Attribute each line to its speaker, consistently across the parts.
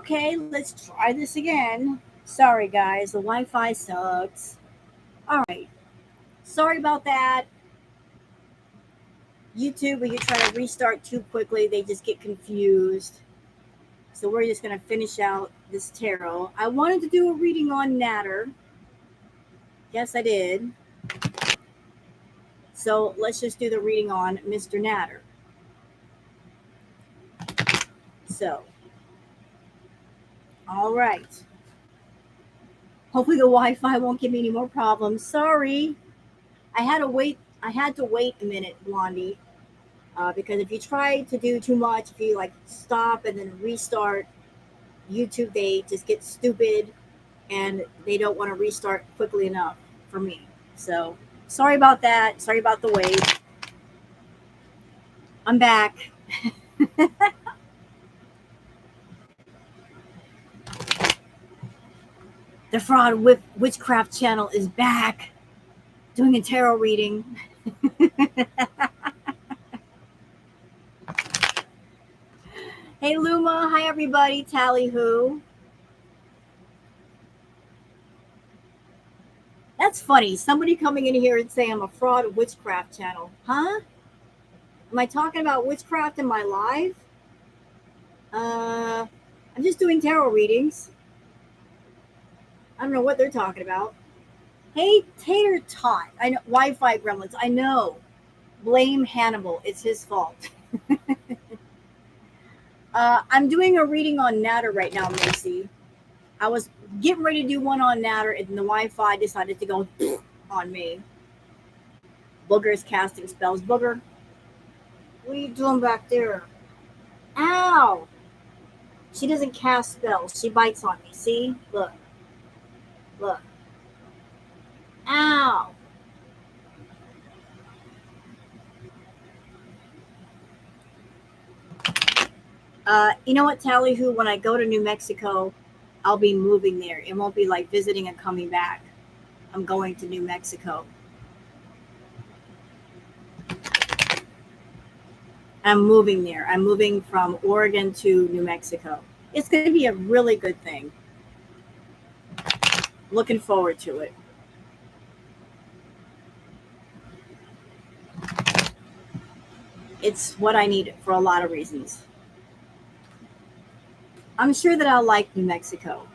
Speaker 1: Okay, let's try this again. Sorry, guys, the Wi Fi sucks. All right, sorry about that. YouTube, when you try to restart too quickly, they just get confused. So we're just going to finish out this tarot. I wanted to do a reading on Natter. Yes, I did. So let's just do the reading on Mr. Natter. So, all right. Hopefully the Wi-Fi won't give me any more problems. Sorry. I had to wait. A minute, Blondie, because if you try to do too much, if you like stop and then restart, YouTube they just get stupid and they don't want to restart quickly enough for me. So sorry about that. Sorry about the wait. I'm back. The Fraud Witchcraft channel is back doing a tarot reading. Hey Luma, hi everybody, Tally Who. That's funny. Somebody coming in here and saying I'm a Fraud Witchcraft channel. Huh? Am I talking about witchcraft in my live? I'm just doing tarot readings. I don't know what they're talking about. Hey, Tater Tot. I know Wi-Fi gremlins. I know. Blame Hannibal. It's his fault. I'm doing a reading on Natter right now, Macy. I was getting ready to do one on Natter, and the Wi-Fi decided to go on me. Booger is casting spells. Booger, what are you doing back there? Ow! She doesn't cast spells. She bites on me. See? Look. Look. Ow! You know what, Tally Who? When I go to New Mexico, I'll be moving there. It won't be like visiting and coming back. I'm going to New Mexico. I'm moving there. I'm moving from Oregon to New Mexico. It's going to be a really good thing. Looking forward to it. It's what I need for a lot of reasons. I'm sure that I'll like New Mexico.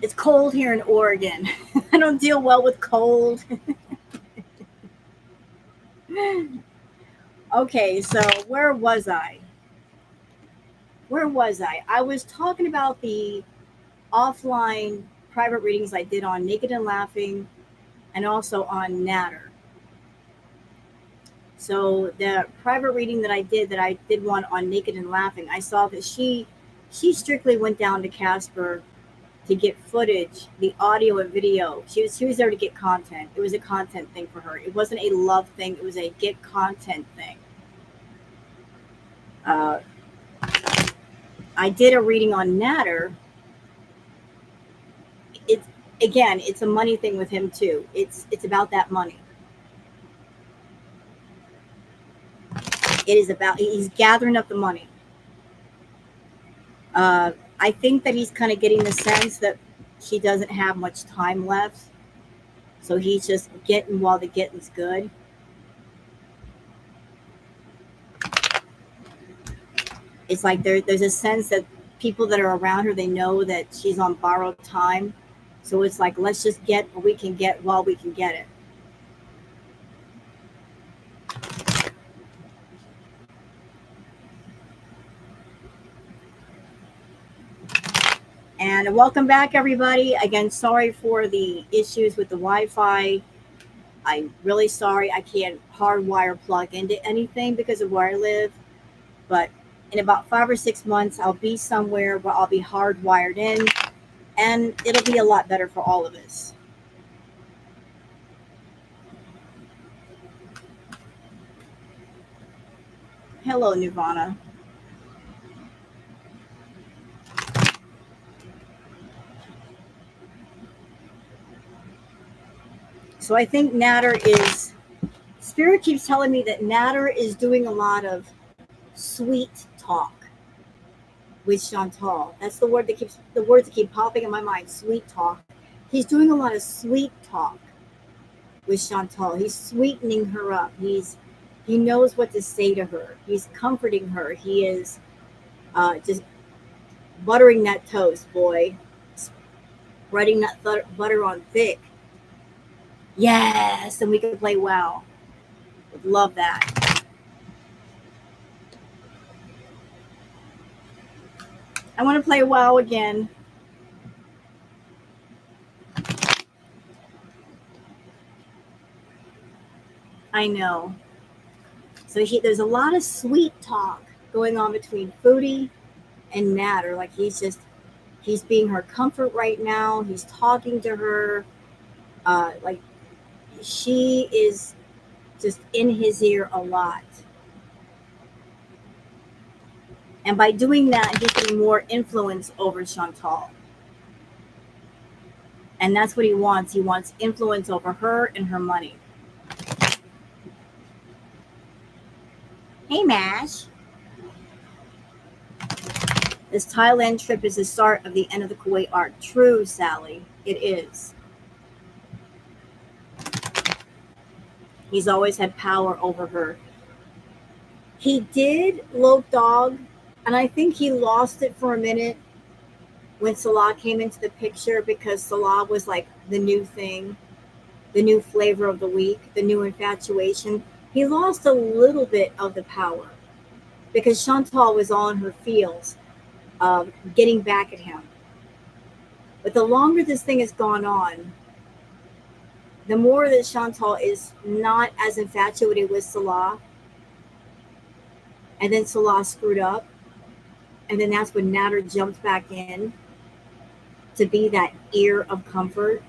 Speaker 1: It's cold here in Oregon. I don't deal well with cold. Okay, so where was I? I was talking about the offline private readings I did on Naked and Laughing and also on Natter. So the private reading that I did one on Naked and Laughing, I saw that she strictly went down to Casper to get footage, the audio and video. She was there to get content. It was a content thing for her. It wasn't a love thing. It was a get content thing. I did a reading on Natter. It's a money thing with him too. It's about that money. It is about, he's gathering up the money. I think that he's kind of getting the sense that she doesn't have much time left. So he's just getting while the getting's good. It's like there's a sense that people that are around her, they know that she's on borrowed time. So it's like, let's just get what we can get while we can get it. And welcome back, everybody. Again, sorry for the issues with the Wi-Fi. I'm really sorry I can't hardwire plug into anything because of where I live. But in about 5 or 6 months, I'll be somewhere where I'll be hardwired in, and it'll be a lot better for all of us. Hello, Nirvana. So I think Natter is Spirit keeps telling me that Natter is doing a lot of sweet talk with Shantal. That's the word that keeps the words that keep popping in my mind. Sweet talk. He's doing a lot of sweet talk with Shantal. He's sweetening her up. He knows what to say to her. He's comforting her. He is just buttering that toast, boy. Spreading that butter on thick. Yes, and we can play WoW. Would love that. I want to play WoW again. I know. So there's a lot of sweet talk going on between Foodie and Natter. Like he's being her comfort right now. He's talking to her. Like she is just in his ear a lot. And by doing that, he's getting more influence over Shantal. And that's what he wants. He wants influence over her and her money. Hey, Mash. This Thailand trip is the start of the end of the Kuwait arc. True, Sally. It is. He's always had power over her. He did Loke Dog, and I think he lost it for a minute when Salah came into the picture because Salah was like the new thing, the new flavor of the week, the new infatuation. He lost a little bit of the power because Shantal was on her feels of getting back at him. But the longer this thing has gone on, the more that Shantal is not as infatuated with Salah. And then Salah screwed up. And then that's when Natter jumped back in to be that ear of comfort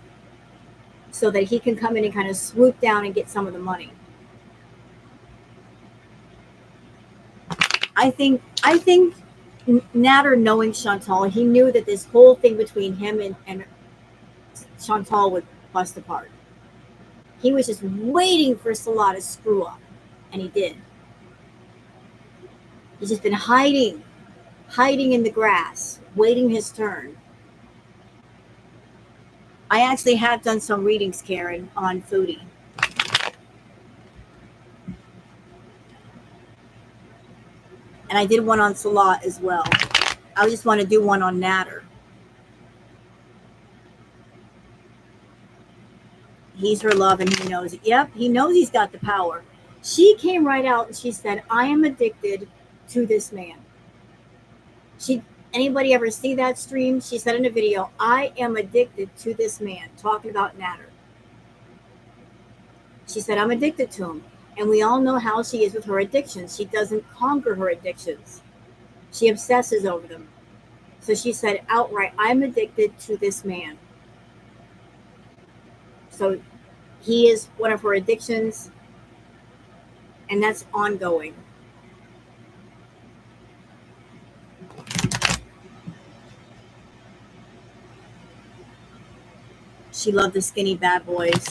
Speaker 1: so that he can come in and kind of swoop down and get some of the money. I think Natter, knowing Shantal, he knew that this whole thing between him and Shantal would bust apart. He was just waiting for Salah to screw up, and he did. He's just been hiding in the grass, waiting his turn. I actually have done some readings, Karen, on Foodie. And I did one on Salah as well. I just want to do one on Natter. He's her love and he knows it. Yep, he knows he's got the power. She came right out and she said, I am addicted to this man. Anybody ever see that stream? She said in a video, I am addicted to this man, talking about Natter. She said, I'm addicted to him. And we all know how she is with her addictions. She doesn't conquer her addictions. She obsesses over them. So she said outright, I'm addicted to this man. So he is one of her addictions, and that's ongoing. She loved the skinny bad boys.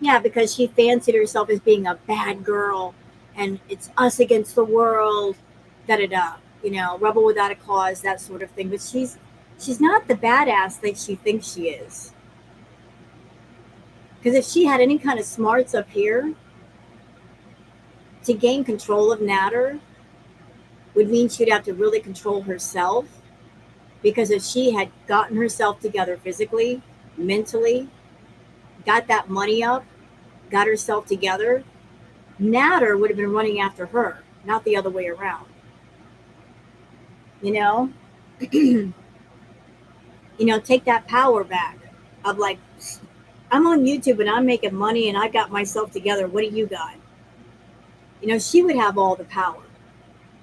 Speaker 1: Yeah, because she fancied herself as being a bad girl, and it's us against the world, da-da-da. You know, rebel without a cause, that sort of thing. But she's not the badass that she thinks she is. Because if she had any kind of smarts up here, to gain control of Natter would mean she'd have to really control herself. Because if she had gotten herself together physically, mentally, got that money up, got herself together, Natter would have been running after her, not the other way around. You know? Take that power back of like, I'm on YouTube and I'm making money and I got myself together. What do you got? She would have all the power.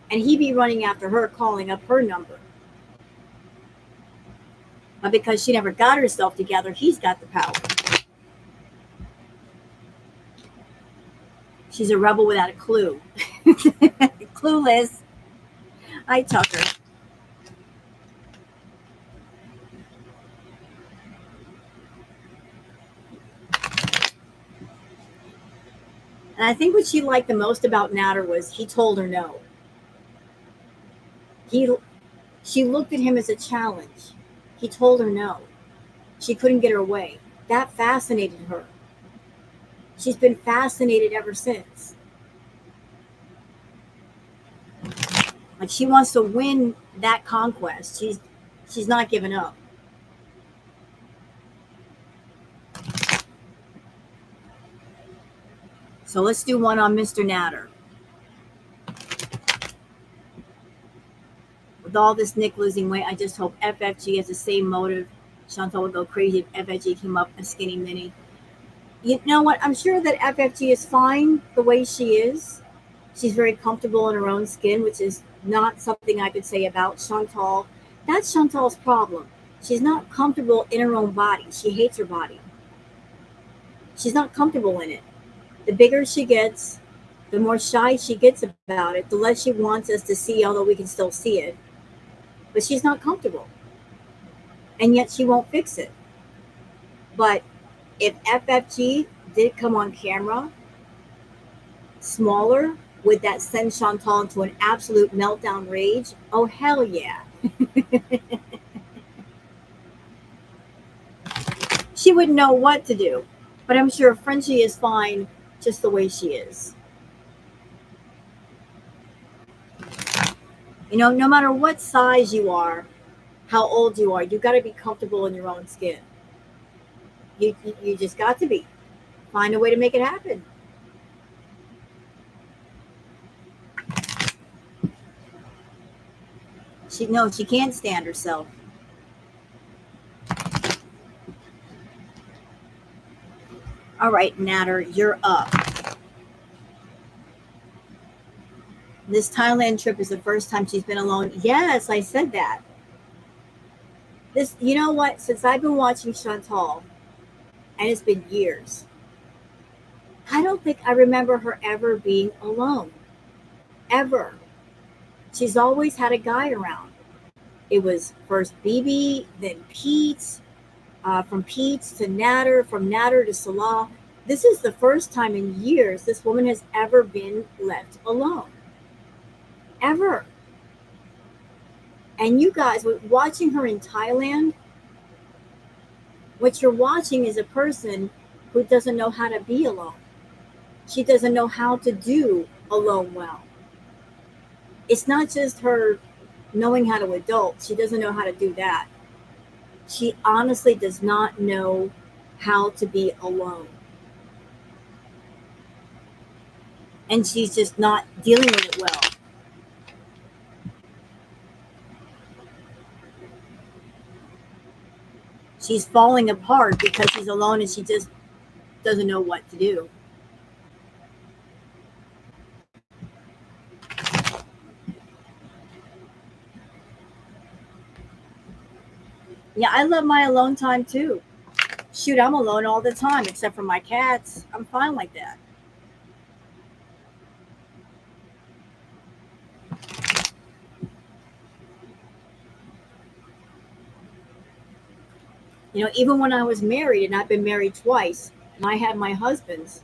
Speaker 1: And he'd be running after her, calling up her number. But because she never got herself together, he's got the power. She's a rebel without a clue. Clueless. Hi, Tucker. And I think what she liked the most about Natter was he told her no. She looked at him as a challenge. He told her no. She couldn't get her way. That fascinated her. She's been fascinated ever since. Like she wants to win that conquest. She's not giving up. So let's do one on Mr. Natter. With all this Nick losing weight, I just hope FFG has the same motive. Shantal would go crazy if FFG came up a skinny mini. You know what? I'm sure that FFG is fine the way she is. She's very comfortable in her own skin, which is not something I could say about Shantal. That's Chantal's problem. She's not comfortable in her own body. She hates her body. She's not comfortable in it. The bigger she gets, the more shy she gets about it, the less she wants us to see, although we can still see it. But she's not comfortable. And yet she won't fix it. But if FFG did come on camera smaller, would that send Shantal into an absolute meltdown rage? Oh, hell yeah. She wouldn't know what to do. But I'm sure Frenchie is fine just the way she is. You know, no matter what size you are, how old you are, you got to be comfortable in your own skin. You just got to be. Find a way to make it happen. She can't stand herself. All right, Natter, you're up. This Thailand trip is the first time she's been alone. Yes, I said that. You know what? Since I've been watching Shantal, and it's been years, I don't think I remember her ever being alone. Ever. She's always had a guy around. It was first BB, then Pete, from Pete to Natter, from Natter to Salah. This is the first time in years this woman has ever been left alone. Ever. And you guys, watching her in Thailand, what you're watching is a person who doesn't know how to be alone. She doesn't know how to do alone well. It's not just her knowing how to adult. She doesn't know how to do that. She honestly does not know how to be alone. And she's just not dealing with it well. She's falling apart because she's alone and she just doesn't know what to do. Yeah, I love my alone time too. Shoot, I'm alone all the time except for my cats. I'm fine like that. You know, even when I was married, and I've been married twice, and I had my husbands,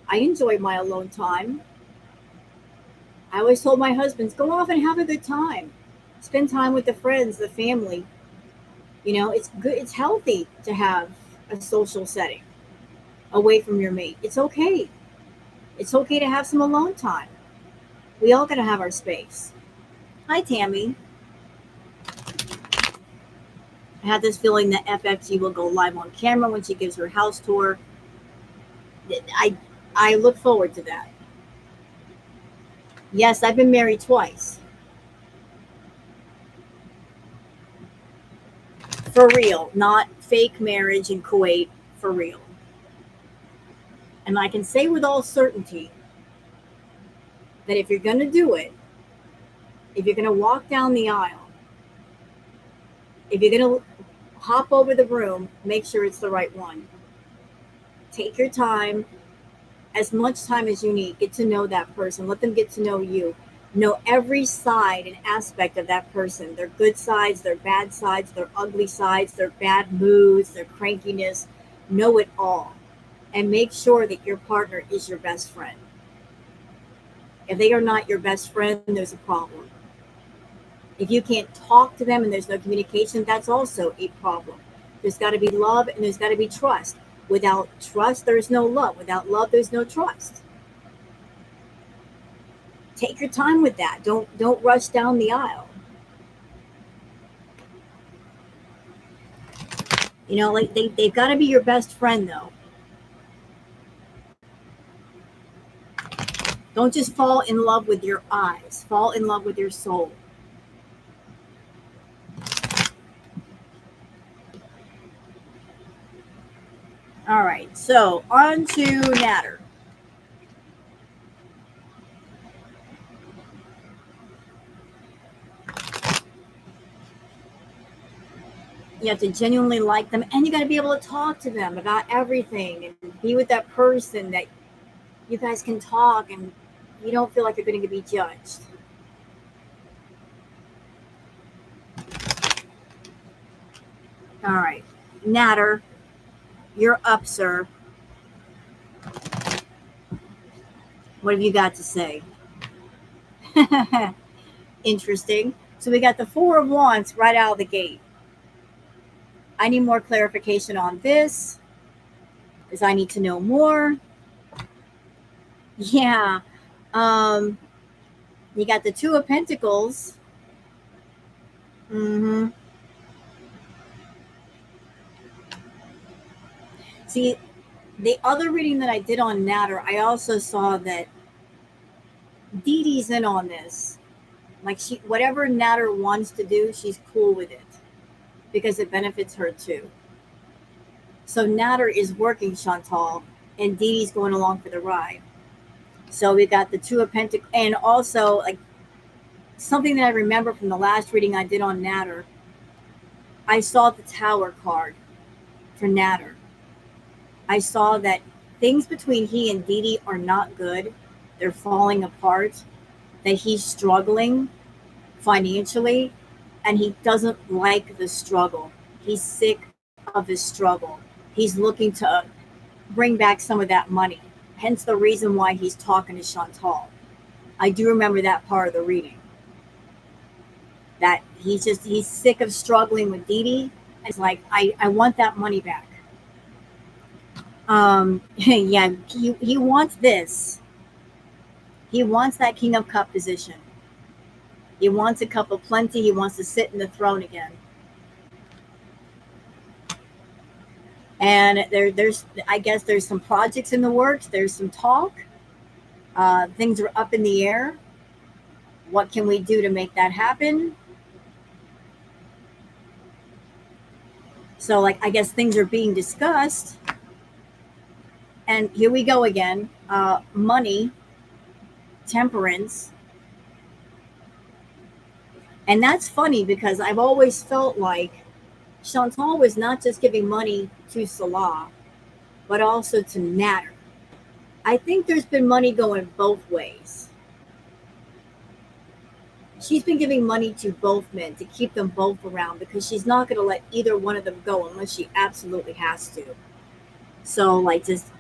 Speaker 1: I enjoyed my alone time. I always told my husbands, go off and have a good time. Spend time with the friends, the family. You know, it's good, it's healthy to have a social setting away from your mate. It's okay. It's okay to have some alone time. We all got to have our space. Hi, Tammy. I had this feeling that FFG will go live on camera when she gives her house tour. I look forward to that. Yes, I've been married twice. For real, not fake marriage in Kuwait, for real. And I can say with all certainty that if you're going to do it, if you're going to walk down the aisle, if you're going to hop over the broom, make sure it's the right one. Take your time, as much time as you need. Get to know that person. Let them get to know you. Know every side and aspect of that person. Their good sides, their bad sides, their ugly sides, their bad moods, their crankiness. Know it all. And make sure that your partner is your best friend. If they are not your best friend, there's a problem. If you can't talk to them and there's no communication, that's also a problem. There's got to be love and there's got to be trust. Without trust, there's no love. Without love, there's no trust. Take your time with that. Don't rush down the aisle. You know, like they've got to be your best friend though. Don't just fall in love with your eyes. Fall in love with your soul. All right, so on to Natter. You have to genuinely like them, and you got to be able to talk to them about everything and be with that person that you guys can talk and you don't feel like you're going to be judged. All right, Natter, you're up, sir. What have you got to say? Interesting. So we got the Four of Wands right out of the gate. I need more clarification on this, because I need to know more. Yeah. You got the Two of Pentacles. Mm-hmm. See, the other reading that I did on Natter, I also saw that Dee Dee's in on this. Like whatever Natter wants to do, she's cool with it because it benefits her too. So Natter is working, Shantal, and Dee Dee's going along for the ride. So we got the Two of Pentacles, and also like something that I remember from the last reading I did on Natter, I saw the Tower card for Natter. I saw that things between he and Dee Dee are not good. They're falling apart, that he's struggling financially, and he doesn't like the struggle. He's sick of his struggle. He's looking to bring back some of that money. Hence the reason why he's talking to Shantal. I do remember that part of the reading. That he's sick of struggling with Dee Dee. It's like, I want that money back. Yeah, he wants this. He wants that King of Cup position. He wants a cup of plenty. He wants to sit in the throne again. And there's I guess there's some projects in the works. There's some talk. Things are up in the air. What can we do to make that happen? So, like, I guess things are being discussed. And here we go again. Money, temperance. And that's funny because I've always felt like Shantal was not just giving money to Salah, but also to Natter. I think there's been money going both ways. She's been giving money to both men to keep them both around because she's not going to let either one of them go unless she absolutely has to. So, like, just,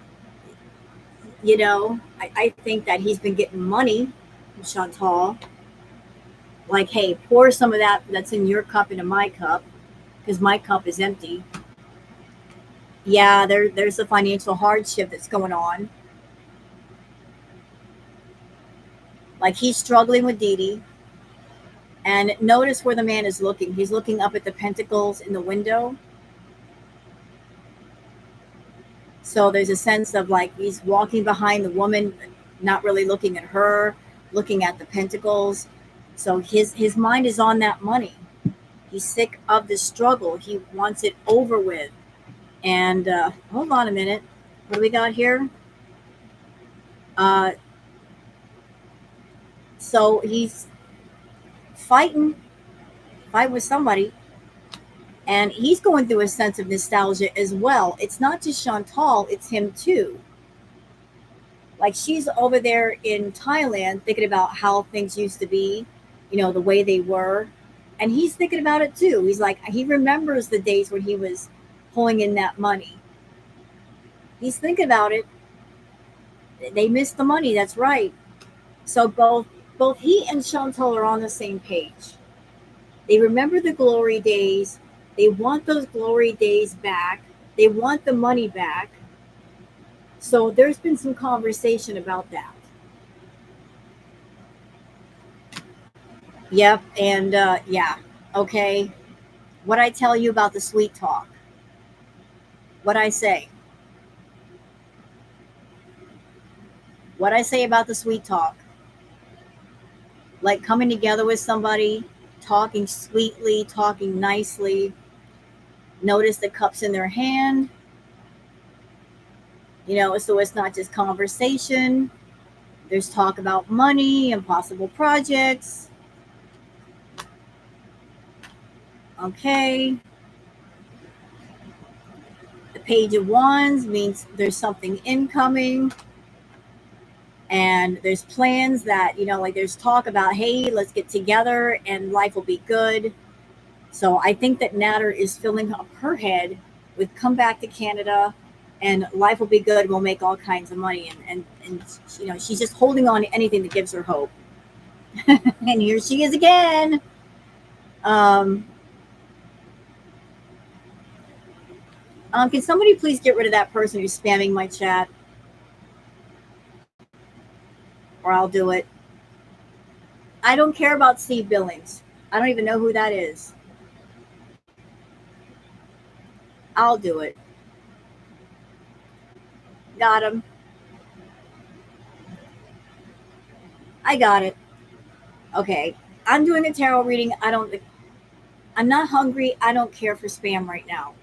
Speaker 1: you know, I think that he's been getting money from Shantal. Like, hey, pour some of that's in your cup into my cup because my cup is empty. Yeah, there's a financial hardship that's going on. Like, he's struggling with Dee Dee. And notice where the man is looking. He's looking up at the pentacles in the window. So there's a sense of like he's walking behind the woman, not really looking at her, looking at the pentacles. So his mind is on that money. He's sick of the struggle. He wants it over with. And hold on a minute. What do we got here? So he's fight with somebody, and he's going through a sense of nostalgia as well. It's not just Shantal, it's him too. Like, she's over there in Thailand thinking about how things used to be, you know, the way they were, and he's thinking about it too. He's like, he remembers the days when he was pulling in that money. He's thinking about it. They missed the money, that's right. So both he and Shantal are on the same page. They remember the glory days. They want those glory days back. They want the money back. So there's been some conversation about that. Yep, and yeah, okay. What I tell you about the sweet talk? What I say? What I say about the sweet talk? Like coming together with somebody, talking sweetly, talking nicely. Notice the cups in their hand. So it's not just conversation. There's talk about money and possible projects. Okay. The page of wands means there's something incoming. And there's plans that, like there's talk about, hey, let's get together and life will be good. So I think that Natter is filling up her head with come back to Canada and life will be good. We'll make all kinds of money. And she's just holding on to anything that gives her hope. And here she is again. Can somebody please get rid of that person who's spamming my chat? Or I'll do it. I don't care about Steve Billings. I don't even know who that is. I'll do it. Got him. I got it. Okay. I'm doing a tarot reading. I'm not hungry. I don't care for spam right now.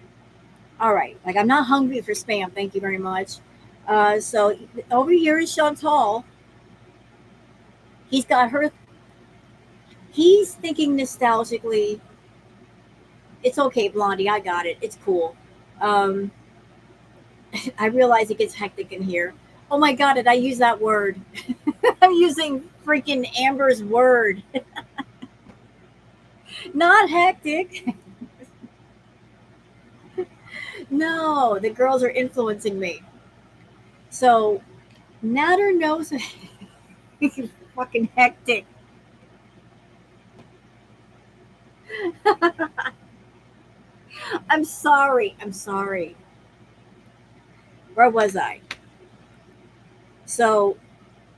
Speaker 1: All right. Like, I'm not hungry for spam. Thank you very much. So over here is Shantal. He's got her. He's thinking nostalgically. It's okay, Blondie. I got it. It's cool. I realize it gets hectic in here. Oh my God, did I use that word? I'm using freaking Amber's word. Not hectic. No, the girls are influencing me. So Natter knows fucking hectic. I'm sorry. Where was I? So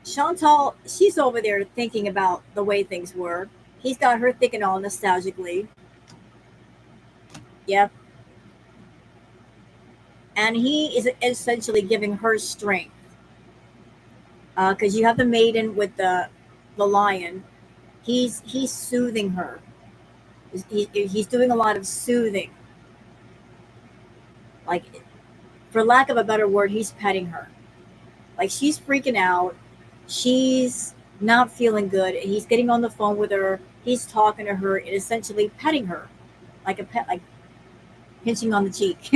Speaker 1: Shantal, she's over there thinking about the way things were. He's got her thinking all nostalgically. Yep. And he is essentially giving her strength. Because you have the maiden with the lion. He's soothing her. He's doing a lot of soothing. Like, for lack of a better word, he's petting her. Like, she's freaking out. She's not feeling good. And he's getting on the phone with her. He's talking to her and essentially petting her. Like a pet, like pinching on the cheek.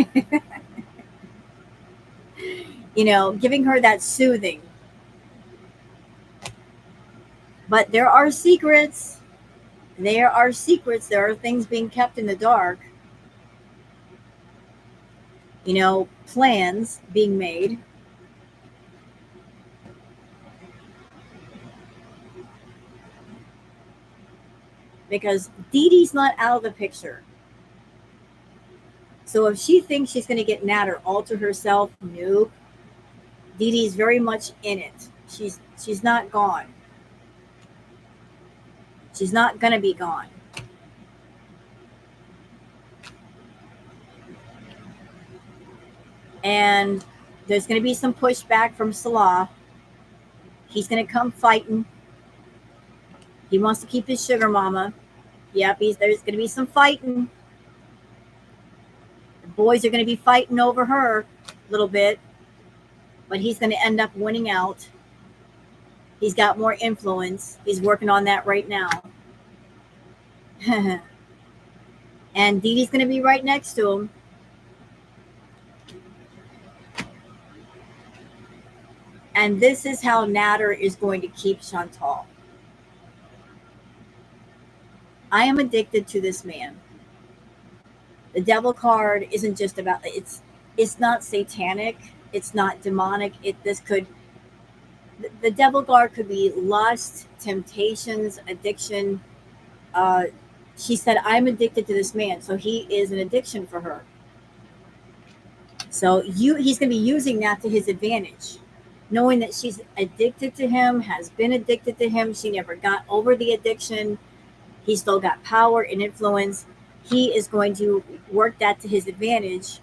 Speaker 1: Giving her that soothing. But there are secrets. There are secrets. There are things being kept in the dark. Plans being made. Because Dee Dee's not out of the picture. So if she thinks she's going to get Natter all to herself, nope. Dee Dee's very much in it. She's not gone. She's not going to be gone. And there's going to be some pushback from Salah. He's going to come fighting. He wants to keep his sugar mama. Yep, there's going to be some fighting. The boys are going to be fighting over her a little bit. But he's going to end up winning out. He's got more influence. He's working on that right now. And Dee Dee's going to be right next to him. And this is how Natter is going to keep Shantal. I am addicted to this man. The devil card isn't just about, it's not satanic. It's not demonic. The devil guard could be lust, temptations, addiction. Uh, she said, I'm addicted to this man. So he is an addiction for her. So he's going to be using that to his advantage, knowing that she's addicted to him, has been addicted to him. She never got over the addiction. He still got power and influence. He is going to work that to his advantage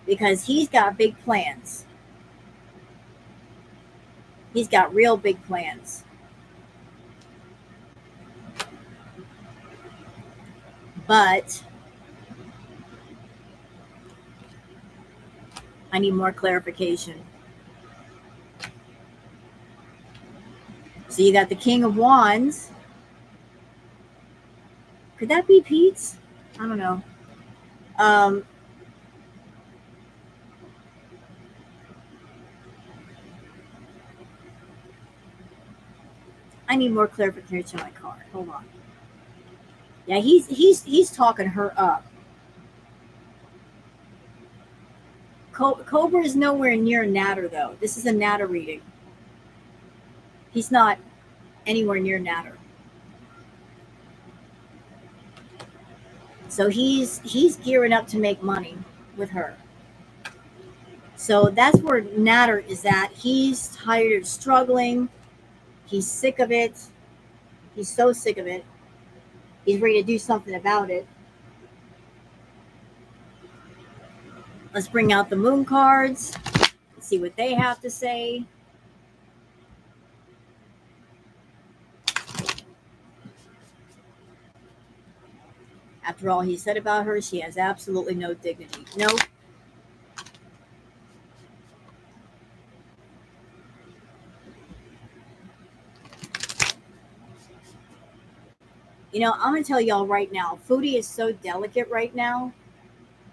Speaker 1: because he's got big plans. He's got real big plans. But I need more clarification. So you got the King of Wands. Could that be Pete's? I don't know. I need more clarification on my card. Hold on. Yeah, he's talking her up. Cobra is nowhere near Natter though. This is a Natter reading. He's not anywhere near Natter. So he's gearing up to make money with her. So that's where Natter is at. He's tired of struggling. He's sick of it. He's so sick of it. He's ready to do something about it. Let's bring out the moon cards. See what they have to say. After all he said about her, she has absolutely no dignity. Nope. You know, I'm going to tell y'all right now, Foodie is so delicate right now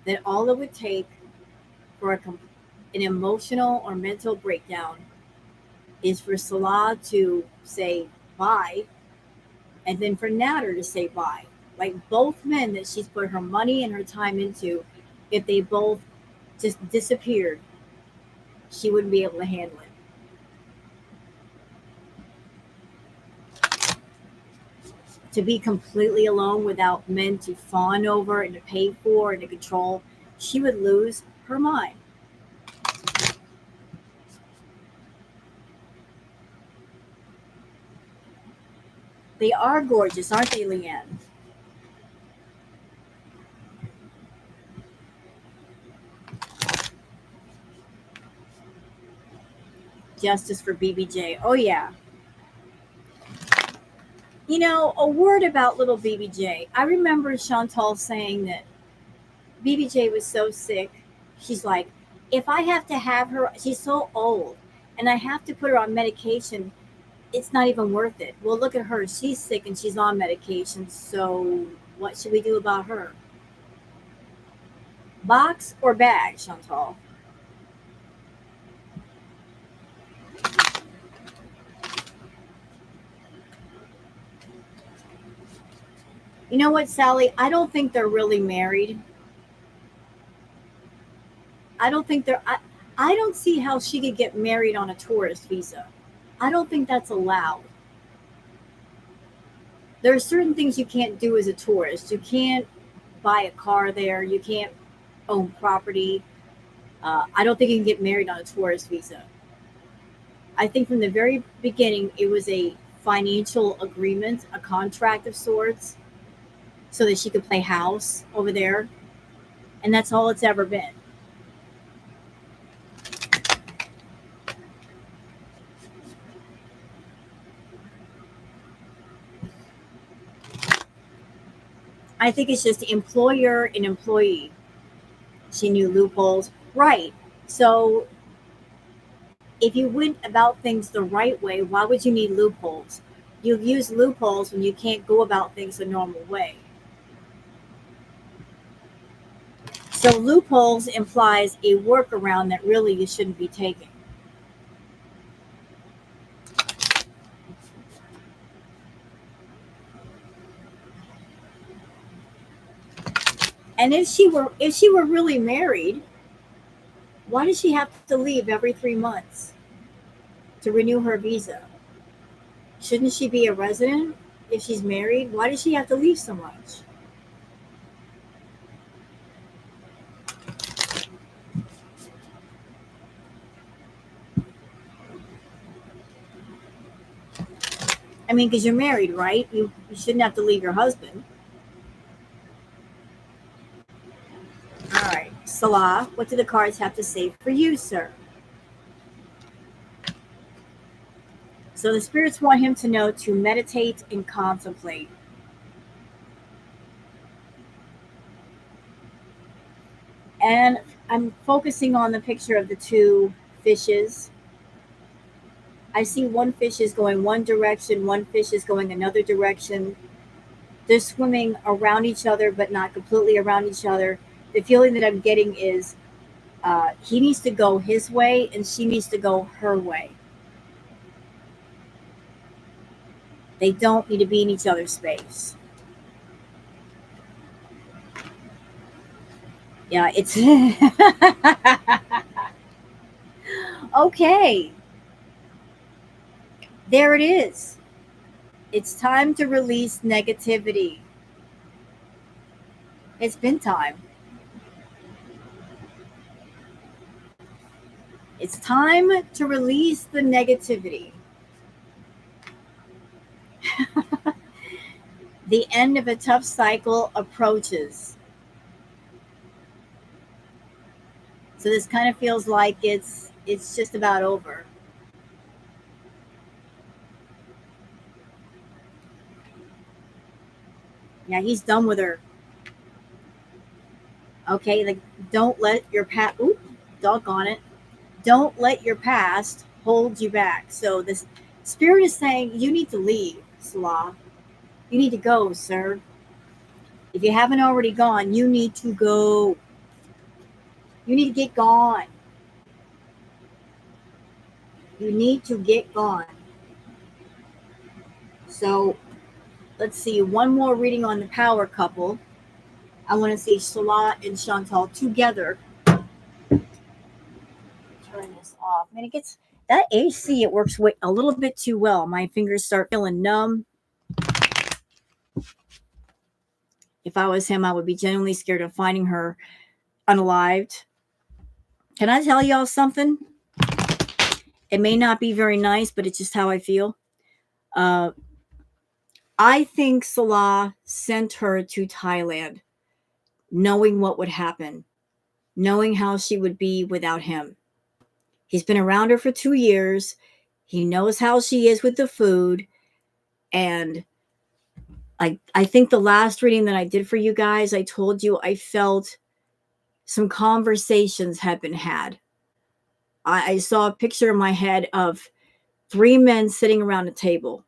Speaker 1: that all it would take for an emotional or mental breakdown is for Salah to say bye and then for Natter to say bye. Like both men that she's put her money and her time into, if they both just disappeared, she wouldn't be able to handle it. To be completely alone without men to fawn over and to pay for and to control, she would lose her mind. They are gorgeous, aren't they, Leanne? Justice for BBJ. Oh, yeah. You know, a word about little BBJ. I remember Shantal saying that BBJ was so sick. She's like, if I have to have her, she's so old, and I have to put her on medication, it's not even worth it. Well, look at her. She's sick and she's on medication. So what should we do about her? Box or bag, Chantal? You know what, Sally? I don't think they're really married. I don't think they're. I don't see how she could get married on a tourist visa. I don't think that's allowed. There are certain things you can't do as a tourist. You can't buy a car there. You can't own property. I don't think you can get married on a tourist visa. I think from the very beginning, it was a financial agreement, a contract of sorts, so that she could play house over there. And that's all it's ever been. I think it's just employer and employee. She knew loopholes. Right. So if you went about things the right way, why would you need loopholes? You use loopholes when you can't go about things the normal way. So loopholes implies a workaround that really you shouldn't be taking. And if she were really married, why does she have to leave every 3 months? to renew her visa. Shouldn't she be a resident if she's married? Why does she have to leave so much? I mean, because you're married, right? You shouldn't have to leave your husband. All right, Salah, what do the cards have to say for you, sir? So the spirits want him to know to meditate and contemplate. And I'm focusing on the picture of the two fishes. I see one fish is going one direction, one fish is going another direction. They're swimming around each other, but not completely around each other. The feeling that I'm getting is he needs to go his way and she needs to go her way. They don't need to be in each other's space. Yeah, it's okay. There it is. It's time to release negativity. It's been time. It's time to release the negativity. The end of a tough cycle approaches. So this kind of feels like it's just about over. Yeah, he's done with her. Okay, like don't let your past. Oop, doggone it! Don't let your past hold you back. So this spirit is saying you need to leave, Salah. You need to go, sir. If you haven't already gone, you need to go. You need to get gone. You need to get gone. So let's see, one more reading on the power couple. I want to see Salah and Shantal together. Turn this off. Man, it gets that AC. It works a little bit too well. My fingers start feeling numb. If I was him, I would be genuinely scared of finding her unalived. Can I tell y'all something? It may not be very nice, but it's just how I feel. I think Salah sent her to Thailand knowing what would happen, knowing how she would be without him. He's been around her for 2 years. He knows how she is with the food. And I think the last reading that I did for you guys, I told you I felt some conversations had been had. I saw a picture in my head of 3 men sitting around a table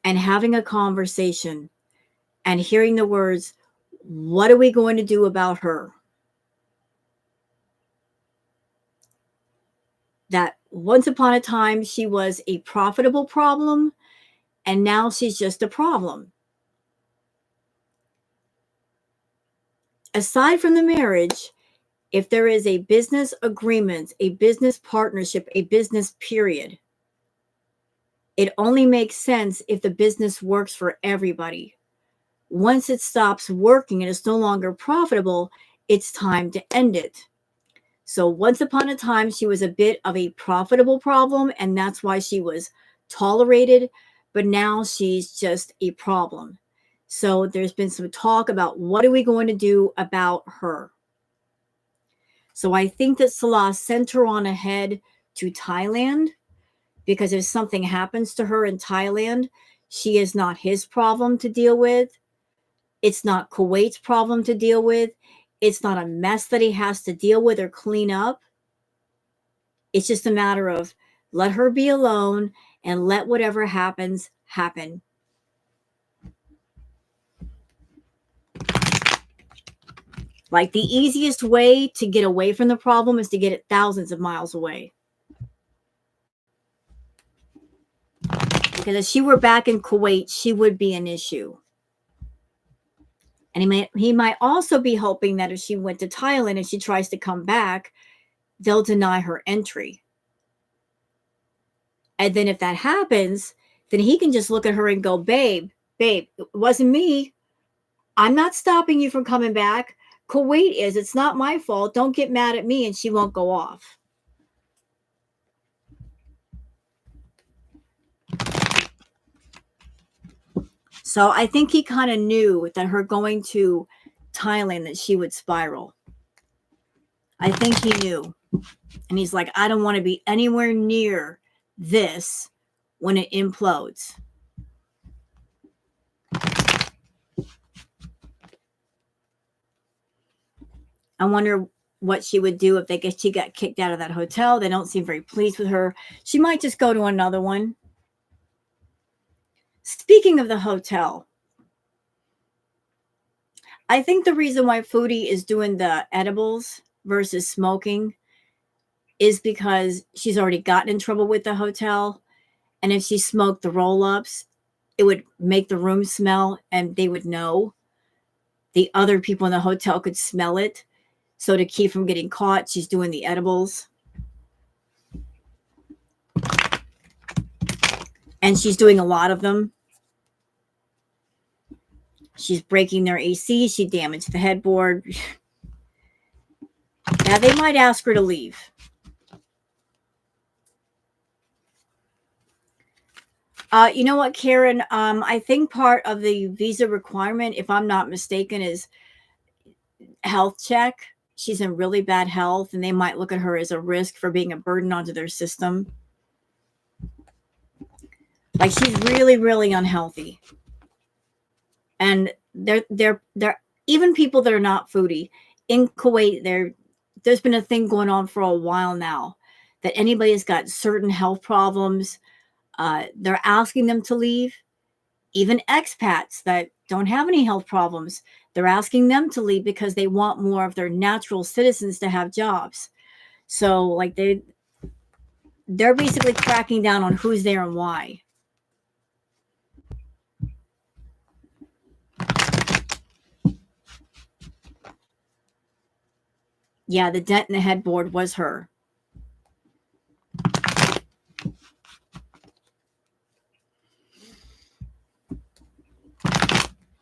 Speaker 1: and having a conversation and hearing the words, what are we going to do about her? That once upon a time, she was a profitable problem, and now she's just a problem. Aside from the marriage, if there is a business agreement, a business partnership, a business period, it only makes sense if the business works for everybody. Once it stops working and it's no longer profitable, it's time to end it. So once upon a time, she was a bit of a profitable problem, and that's why she was tolerated, but now she's just a problem. So there's been some talk about what are we going to do about her. So I think that Salah sent her on ahead to Thailand because if something happens to her in Thailand, she is not his problem to deal with. It's not Kuwait's problem to deal with. It's not a mess that he has to deal with or clean up. It's just a matter of let her be alone and let whatever happens happen. Like the easiest way to get away from the problem is to get it thousands of miles away. Because if she were back in Kuwait, she would be an issue. And he might also be hoping that if she went to Thailand and she tries to come back, they'll deny her entry. And then if that happens, then he can just look at her and go, babe, it wasn't me. I'm not stopping you from coming back. Kuwait is. It's not my fault. Don't get mad at me. And she won't go off. So I think he kind of knew that her going to Thailand, that she would spiral. I think he knew. And he's like, I don't want to be anywhere near this when it implodes. I wonder what she would do if she got kicked out of that hotel. They don't seem very pleased with her. She might just go to another one. Speaking of the hotel, I think the reason why Foodie is doing the edibles versus smoking is because she's already gotten in trouble with the hotel. And if she smoked the roll-ups, it would make the room smell, and they would know. The other people in the hotel could smell it. So to keep from getting caught, she's doing the edibles. And she's doing a lot of them. She's breaking their AC. She damaged the headboard. Now, they might ask her to leave. You know what, Karen? I think part of the visa requirement, if I'm not mistaken, is health check. She's in really bad health, and they might look at her as a risk for being a burden onto their system. Like, she's really, really unhealthy. And they're even people that are not Foodie in Kuwait, there's been a thing going on for a while now that anybody's got certain health problems, they're asking them to leave. Even expats that don't have any health problems, they're asking them to leave because they want more of their natural citizens to have jobs. So like they're basically cracking down on who's there and why. Yeah, the dent in the headboard was her.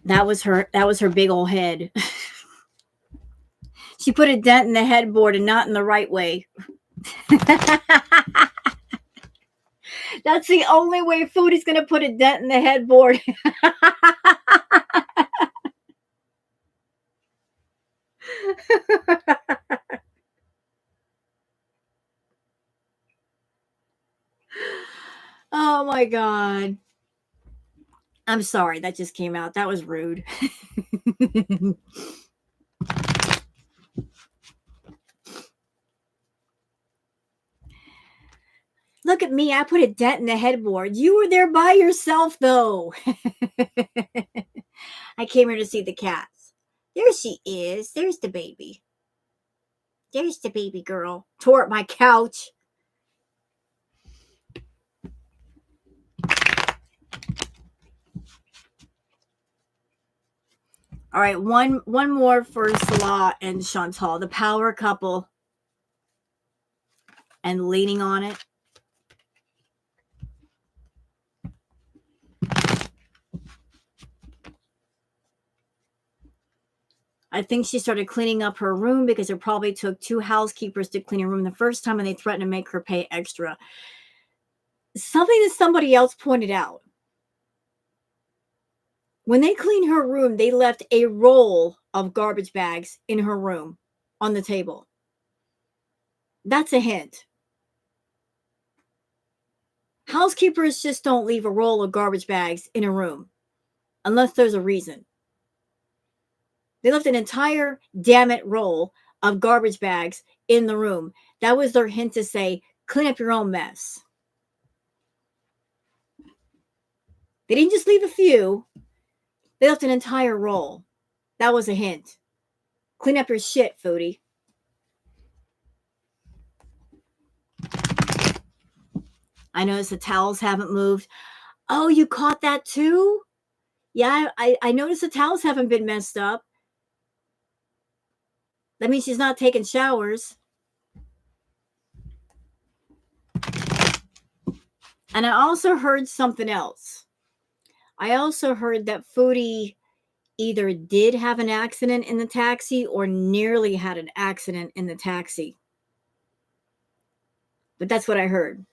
Speaker 1: That was her big old head. She put a dent in the headboard and not in the right way. That's the only way Foodie's going to put a dent in the headboard. Oh my God. I'm sorry, that just came out. That was rude. Look at me. I put a dent in the headboard. You were there by yourself, though. I came here to see the cats. There she is. There's the baby. There's the baby girl. Tore up my couch. All right, one more for Salah and Shantal, the power couple, and leaning on it. I think she started cleaning up her room because it probably took 2 housekeepers to clean her room the first time, and they threatened to make her pay extra. Something that somebody else pointed out. When they cleaned her room, they left a roll of garbage bags in her room on the table. That's a hint. Housekeepers just don't leave a roll of garbage bags in a room unless there's a reason. They left an entire damn it roll of garbage bags in the room. That was their hint to say, clean up your own mess. They didn't just leave a few. They left an entire roll. That was a hint. Clean up your shit, Foodie. I noticed the towels haven't moved. Oh, you caught that too? Yeah, I noticed the towels haven't been messed up. That means she's not taking showers. And I also heard something else. I also heard that Foodie either did have an accident in the taxi or nearly had an accident in the taxi. But that's what I heard.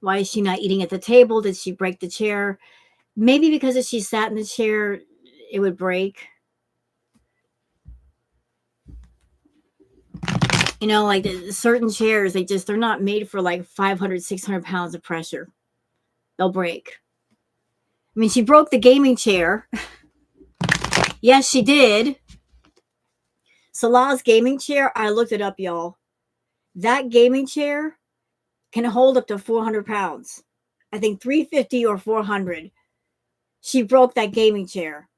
Speaker 1: Why is she not eating at the table? Did she break the chair? Maybe because if she sat in the chair, it would break. You know, like certain chairs, they're not made for like 500, 600 pounds of pressure. They'll break. I mean, she broke the gaming chair. Yes, she did. Salah's gaming chair, I looked it up, y'all. That gaming chair can hold up to 400 pounds. I think 350 or 400. She broke that gaming chair.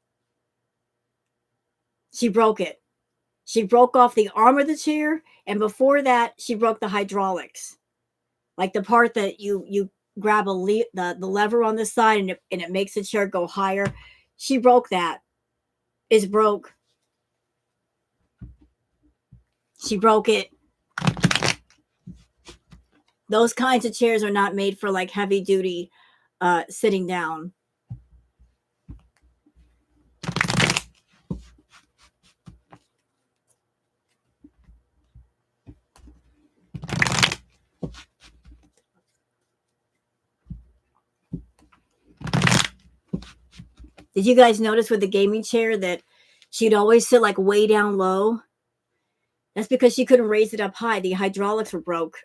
Speaker 1: She broke it. She broke off the arm of the chair, and before that, she broke the hydraulics. Like the part that you grab the lever on the side and it makes the chair go higher. She broke that. It's broke. She broke it. Those kinds of chairs are not made for like heavy duty sitting down. Did you guys notice with the gaming chair that she'd always sit like way down low? That's because she couldn't raise it up high. The hydraulics were broke.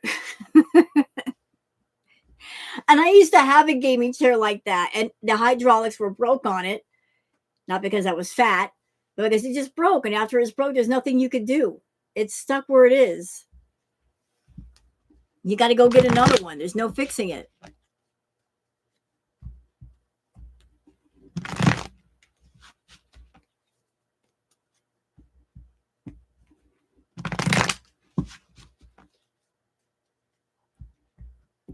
Speaker 1: And I used to have a gaming chair like that, and the hydraulics were broke on it. Not because I was fat, but because it just broke. And after it's broke, there's nothing you could do. It's stuck where it is. You got to go get another one. There's no fixing it.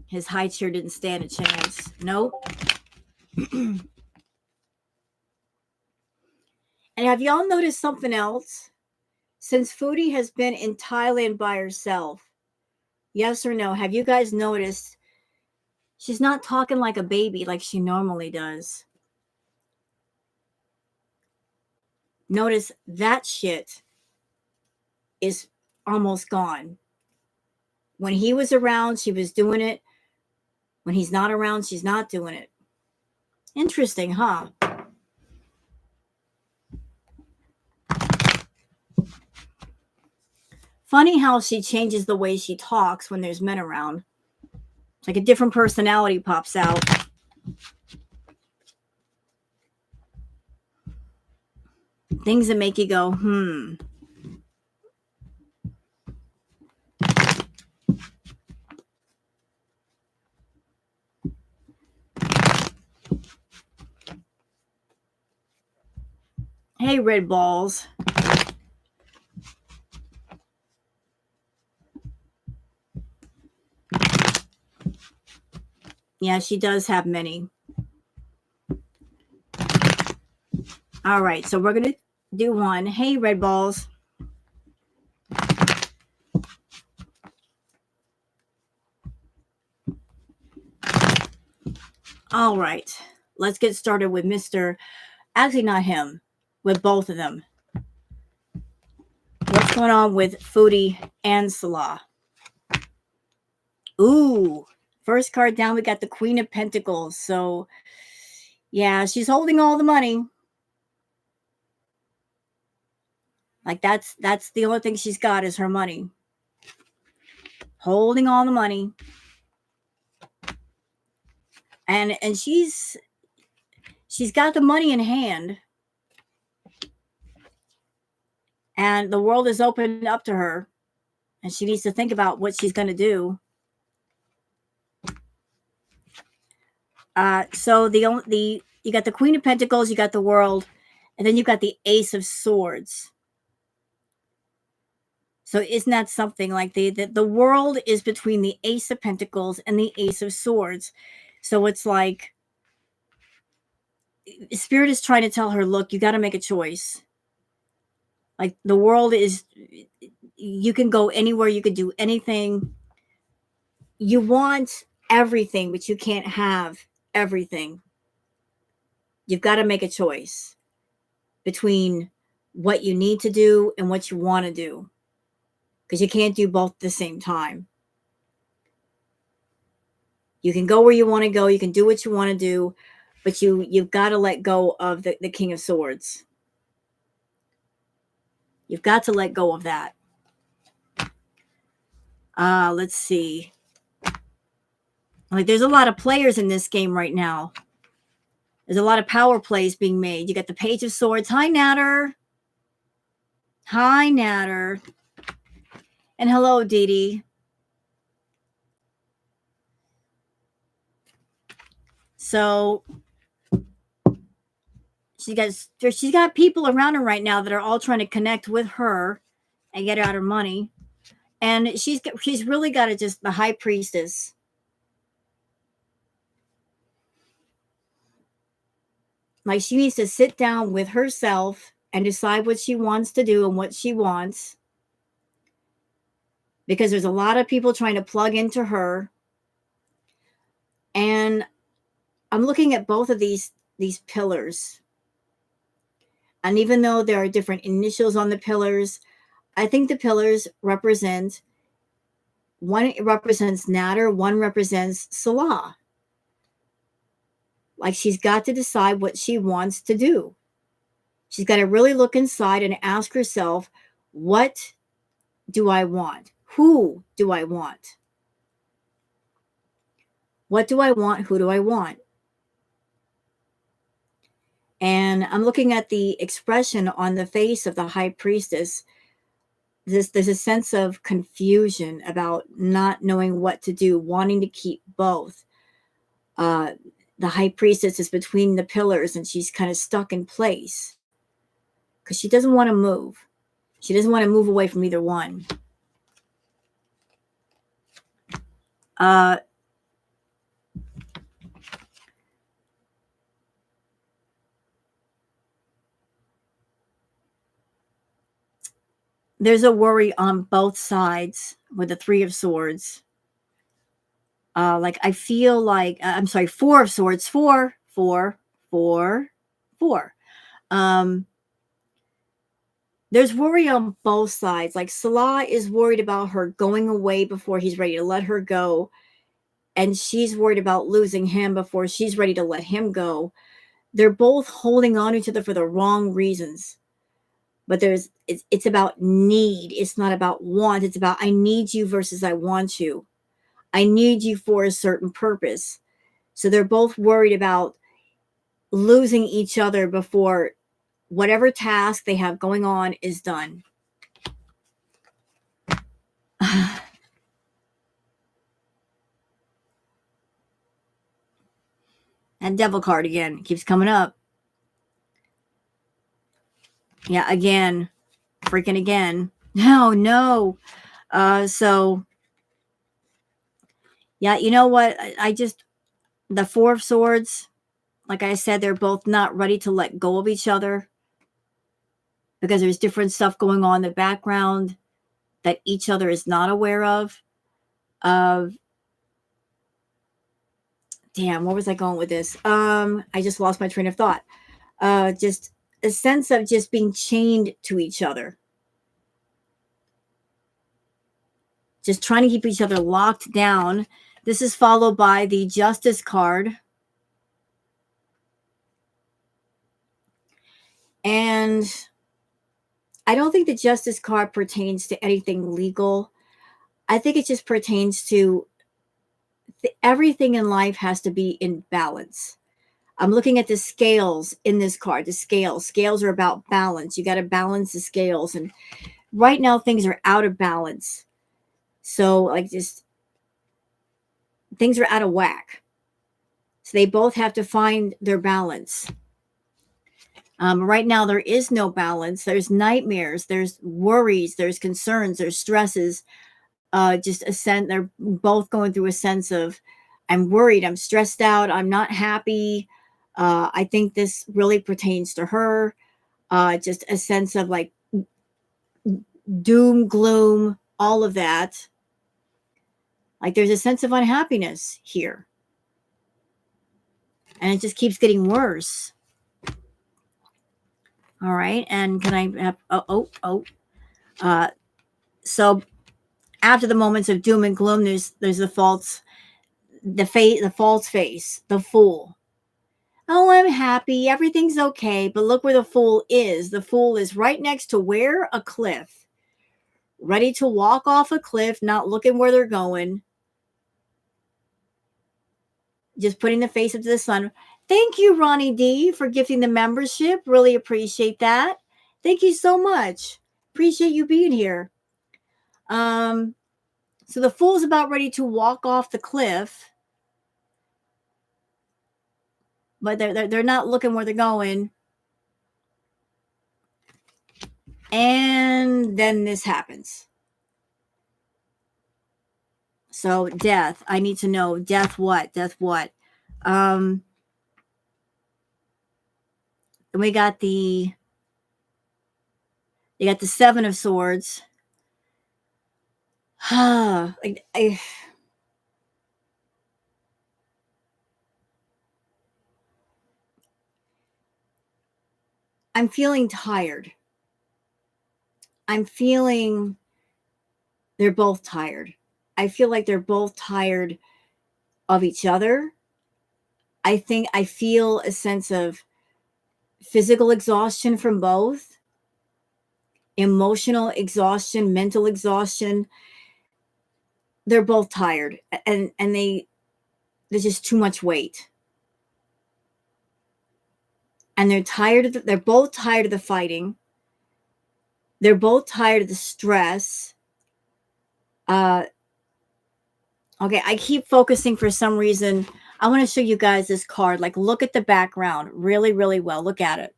Speaker 1: His high chair didn't stand a chance. Nope. And have y'all noticed something else? Since Foodie has been in Thailand by herself, yes or no, have you guys noticed she's not talking like a baby like she normally does? Notice that shit is almost gone. When he was around, she was doing it. When he's not around, she's not doing it. Interesting, huh? Funny how she changes the way she talks when there's men around. It's like a different personality pops out. Things that make you go, Hey, red balls. Yeah, she does have many. All right, so we're going to do one. Hey, red balls. All right, let's get started with Mr. Actually, not him, with both of them. What's going on with Foodie and Salah? Ooh, first card down, we got the Queen of Pentacles. So, yeah, she's holding all the money. Like that's the only thing she's got is her money. Holding all the money. And she's got the money in hand. And the world is open up to her. And she needs to think about what she's going to do. So you got the Queen of Pentacles, you got the World, and then you got the Ace of Swords. So isn't that something? Like the world is between the Ace of Pentacles and the Ace of Swords. So it's like Spirit is trying to tell her, look, you got to make a choice. Like the world is, you can go anywhere, you can do anything. You want everything, but you can't have everything. You've got to make a choice between what you need to do and what you want to do, because you can't do both at the same time. You can go where you want to go, you can do what you want to do, but you've got to let go of the King of Swords. You've got to let go of that. Let's see. Like there's a lot of players in this game right now. There's a lot of power plays being made. You got the Page of Swords. Hi, Natter. Hi, Natter. And hello, Dee Dee. So she's got people around her right now that are all trying to connect with her and get out her money. And she's really got to just, the High Priestess. Like she needs to sit down with herself and decide what she wants to do and what she wants. Because there's a lot of people trying to plug into her. And I'm looking at both of these pillars. And even though there are different initials on the pillars, I think the pillars represent, one represents Natter, one represents Salah. Like she's got to decide what she wants to do. She's got to really look inside and ask herself, what do I want? Who do I want? What do I want? Who do I want? And I'm looking at the expression on the face of the High Priestess. There's a sense of confusion about not knowing what to do, wanting to keep both. The High Priestess is between the pillars and she's kind of stuck in place because she doesn't want to move. She doesn't want to move away from either one. There's a worry on both sides with the Three of Swords. Like I feel like, I'm sorry, Four of Swords, four. There's worry on both sides. Like Salah is worried about her going away before he's ready to let her go. And she's worried about losing him before she's ready to let him go. They're both holding on to each other for the wrong reasons. But it's about need. It's not about want. It's about I need you versus I want you. I need you for a certain purpose. So they're both worried about losing each other before whatever task they have going on is done. And Devil card again keeps coming up. Yeah, again. Freaking again. No. So, yeah, you know what? The Four of Swords, like I said, they're both not ready to let go of each other because there's different stuff going on in the background that each other is not aware of. Damn, where was I going with this? I just lost my train of thought. Just a sense of just being chained to each other. Just trying to keep each other locked down. This is followed by the Justice card. And I don't think the Justice card pertains to anything legal. I think it just pertains to everything in life has to be in balance. I'm looking at the scales in this card. The scales are about balance. You got to balance the scales. And right now things are out of balance. So like just things are out of whack. So they both have to find their balance. Right now, there is no balance. There's nightmares, there's worries, there's concerns, there's stresses. They're both going through a sense of, I'm worried, I'm stressed out, I'm not happy. I think this really pertains to her. Just a sense of like doom, gloom, all of that. Like there's a sense of unhappiness here. And it just keeps getting worse. All right. And can I have, so after the moments of doom and gloom, there's the false face, the fool. Oh, I'm happy, everything's okay. But look where the fool is. The fool is right next to where? A cliff. Ready to walk off a cliff, not looking where they're going. Just putting the face up to the sun. Thank you, Ronnie D, for gifting the membership. Really appreciate that. Thank you so much. Appreciate you being here. So the fool's about ready to walk off the cliff, but they're not looking where they're going. And then this happens. So death, I need to know death what? Death what? And we got the Seven of Swords. I'm feeling tired. I'm feeling they're both tired. I feel like they're both tired of each other. I feel a sense of physical exhaustion from both, emotional exhaustion, mental exhaustion. They're both tired, and there's just too much weight. And they're both tired of the fighting. They're both tired of the stress. Okay, I keep focusing for some reason. I want to show you guys this card. Like, look at the background really, really well. Look at it.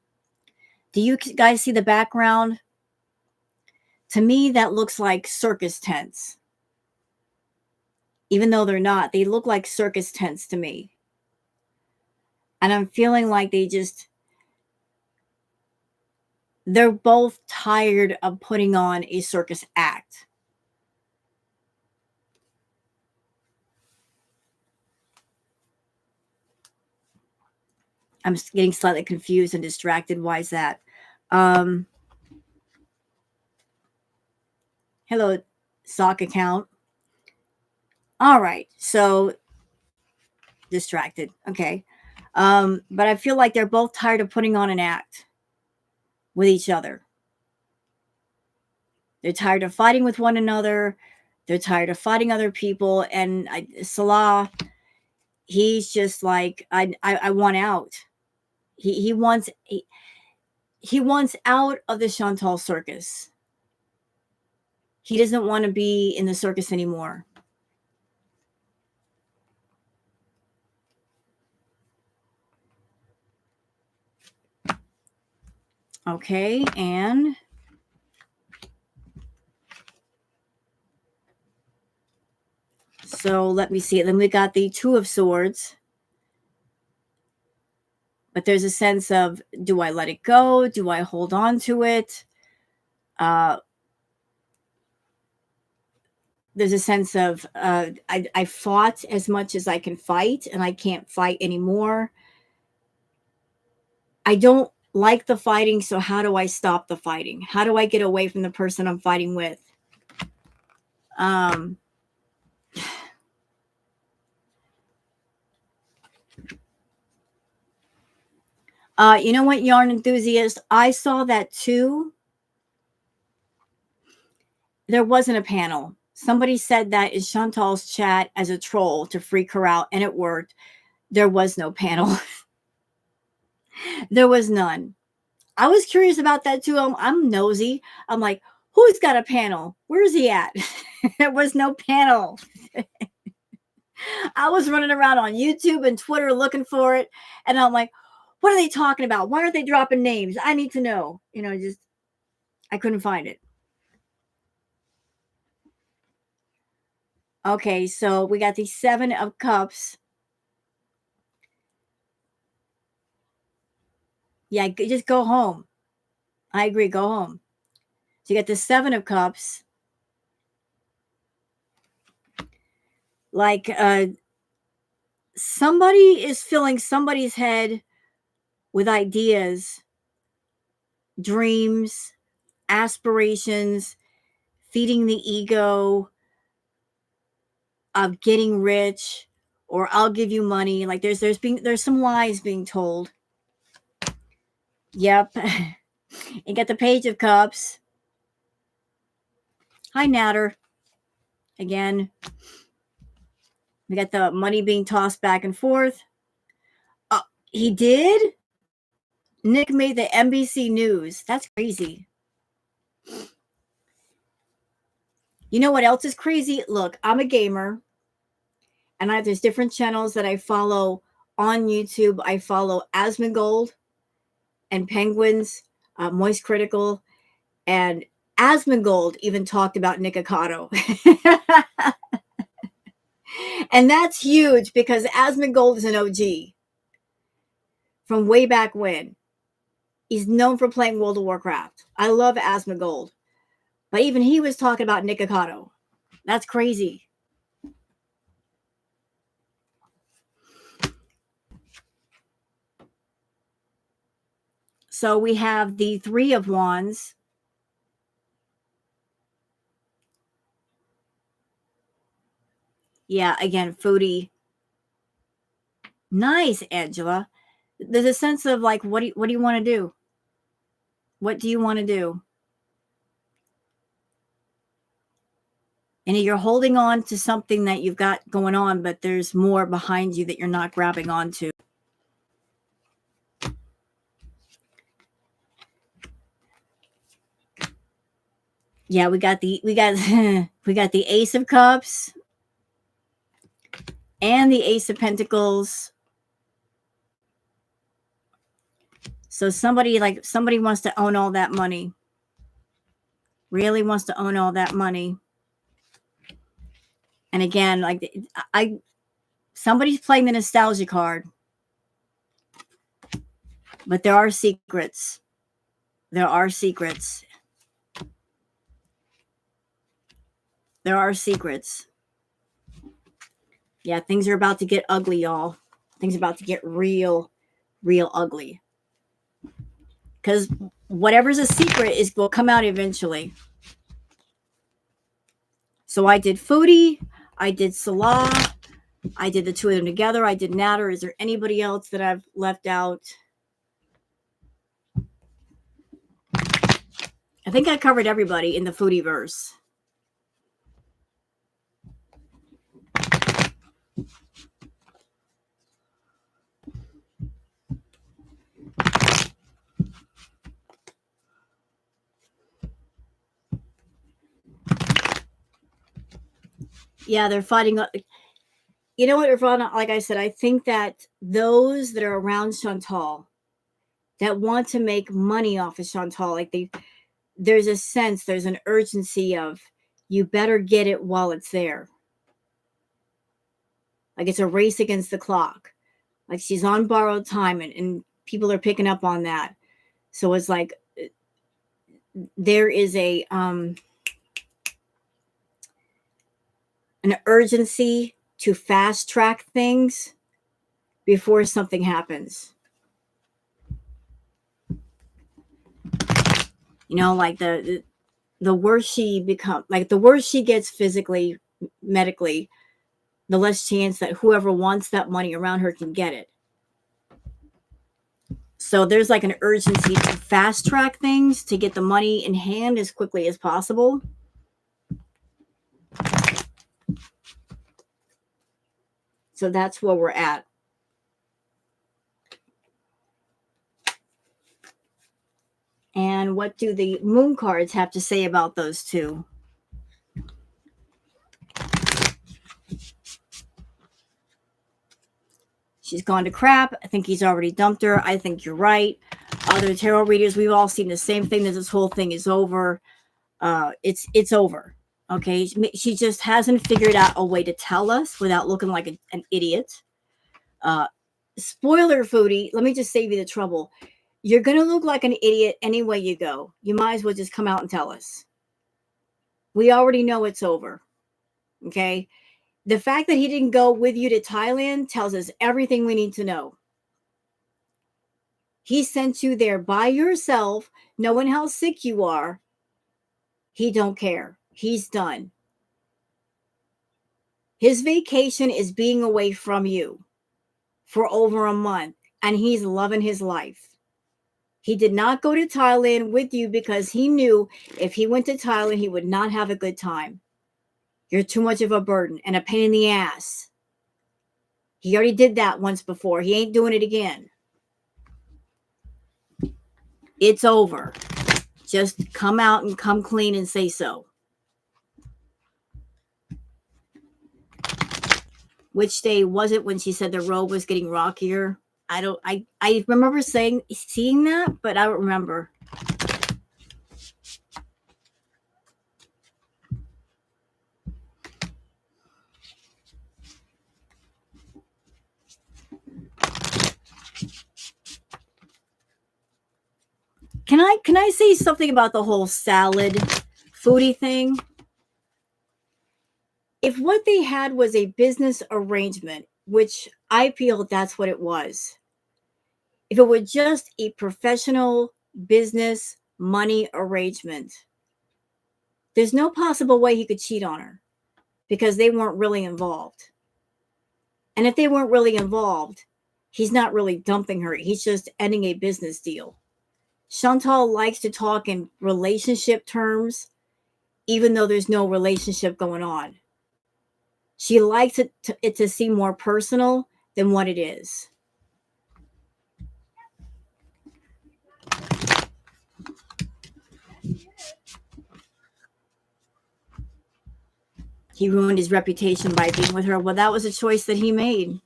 Speaker 1: Do you guys see the background? To me, that looks like circus tents. Even though they're not, they look like circus tents to me. And I'm feeling like they're both tired of putting on a circus act. I'm getting slightly confused and distracted. Why is that? Hello, sock account. All right. So distracted. Okay. But I feel like they're both tired of putting on an act with each other. They're tired of fighting with one another. They're tired of fighting other people. And Salah, he's just like, I want out. He wants out of the Shantal circus. He doesn't want to be in the circus anymore. Okay, and so let me see. Then we got the Two of Swords. But there's a sense of, do I let it go? Do I hold on to it? There's a sense of, I fought as much as I can fight, and I can't fight anymore. I don't like the fighting, so how do I stop the fighting? How do I get away from the person I'm fighting with? You know what, yarn enthusiast? I saw that too. There wasn't a panel. Somebody said that in Chantal's chat as a troll to freak her out, and it worked. There was no panel. There was none. I was curious about that too. I'm nosy. I'm like, who's got a panel? Where's he at? There was no panel. I was running around on YouTube and Twitter looking for it. And I'm like, What are they talking about? Why aren't they dropping names? I need to know. Just I couldn't find it. Okay, so we got the 7 of Cups. Yeah, just go home. I agree, go home. So you got the 7 of Cups. Like somebody is filling somebody's head with ideas, dreams, aspirations, feeding the ego of getting rich, or I'll give you money. Like there's some lies being told. Yep. You got the Page of Cups. Hi, Natter. Again. We got the money being tossed back and forth. He did? Nick made the NBC News. That's crazy. You know what else is crazy? Look, I'm a gamer. And there's different channels that I follow on YouTube. I follow Asmongold and Penguins, Moist Critical. And Asmongold even talked about Nikocado. And that's huge because Asmongold is an OG from way back when. He's known for playing World of Warcraft. I love Asmongold. But even he was talking about Nikocado. That's crazy. So we have the 3 of Wands. Yeah, again, Foodie. Nice, Angela. There's a sense of like, what do you want to do? What do you want to do? And you're holding on to something that you've got going on, but there's more behind you that you're not grabbing onto. Yeah, we got the Ace of Cups and the Ace of Pentacles. So somebody wants to own all that money. Really wants to own all that money. And again, like somebody's playing the nostalgia card. But there are secrets. There are secrets. There are secrets. Yeah, things are about to get ugly, y'all. Things are about to get real ugly. Because whatever's a secret will come out eventually. So I did Foodie. I did Salah. I did the 2 of them together. I did Natter. Is there anybody else that I've left out? I think I covered everybody in the Foodie verse. Yeah, they're fighting. You know what, Irfan? Like I said, I think that those that are around Shantal that want to make money off of Shantal, like there's a sense, there's an urgency of you better get it while it's there. Like it's a race against the clock. Like she's on borrowed time, and people are picking up on that. So it's like there is an urgency to fast track things before something happens. You know, like the worse she becomes, like the worse she gets physically, medically, the less chance that whoever wants that money around her can get it. So there's like an urgency to fast track things to get the money in hand as quickly as possible. So that's where we're at. And what do the moon cards have to say about those two? She's gone to crap. I think he's already dumped her. I think you're right. Other tarot readers, we've all seen the same thing, that this whole thing is over. It's over. Okay. She just hasn't figured out a way to tell us without looking like an idiot. Spoiler, Foodie, let me just save you the trouble. You're going to look like an idiot any way you go. You might as well just come out and tell us. We already know it's over. Okay. The fact that he didn't go with you to Thailand tells us everything we need to know. He sent you there by yourself, knowing how sick you are. He don't care. He's done. His vacation is being away from you for over a month, and he's loving his life. He did not go to Thailand with you because he knew if he went to Thailand, he would not have a good time. You're too much of a burden and a pain in the ass. He already did that once before. He ain't doing it again. It's over. Just come out and come clean and say so. Which day was it when she said the road was getting rockier? I remember seeing that, but I don't remember. Can I say something about the whole salad Foodie thing? If what they had was a business arrangement, which I feel that's what it was, if it were just a professional business money arrangement, there's no possible way he could cheat on her because they weren't really involved. And if they weren't really involved, he's not really dumping her. He's just ending a business deal. Shantal likes to talk in relationship terms, even though there's no relationship going on. She likes it to seem more personal than what it is. He ruined his reputation by being with her. Well, that was a choice that he made.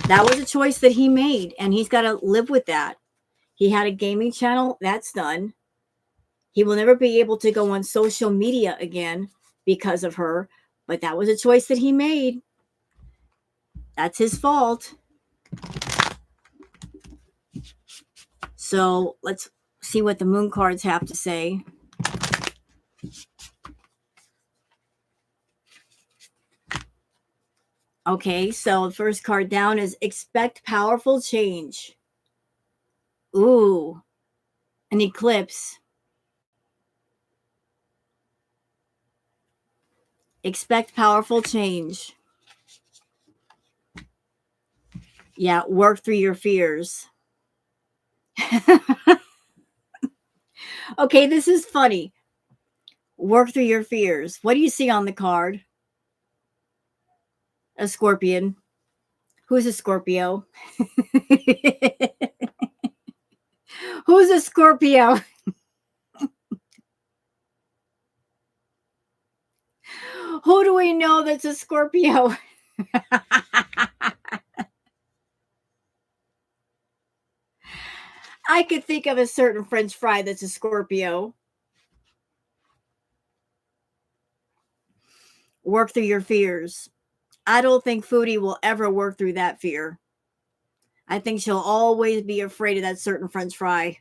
Speaker 1: That was a choice that he made, and he's got to live with that. He had a gaming channel. That's done. He will never be able to go on social media again because of her, but that was a choice that he made. That's his fault. So let's see what the moon cards have to say. Okay, so the first card down is expect powerful change. Ooh, an eclipse. Expect powerful change. Yeah, work through your fears. Okay, this is funny. Work through your fears. What do you see on the card? A scorpion. Who's a Scorpio? Who's a Scorpio? Who do we know that's a Scorpio? I could think of a certain French fry that's a Scorpio. Work through your fears. I don't think Foodie will ever work through that fear. I think she'll always be afraid of that certain French fry.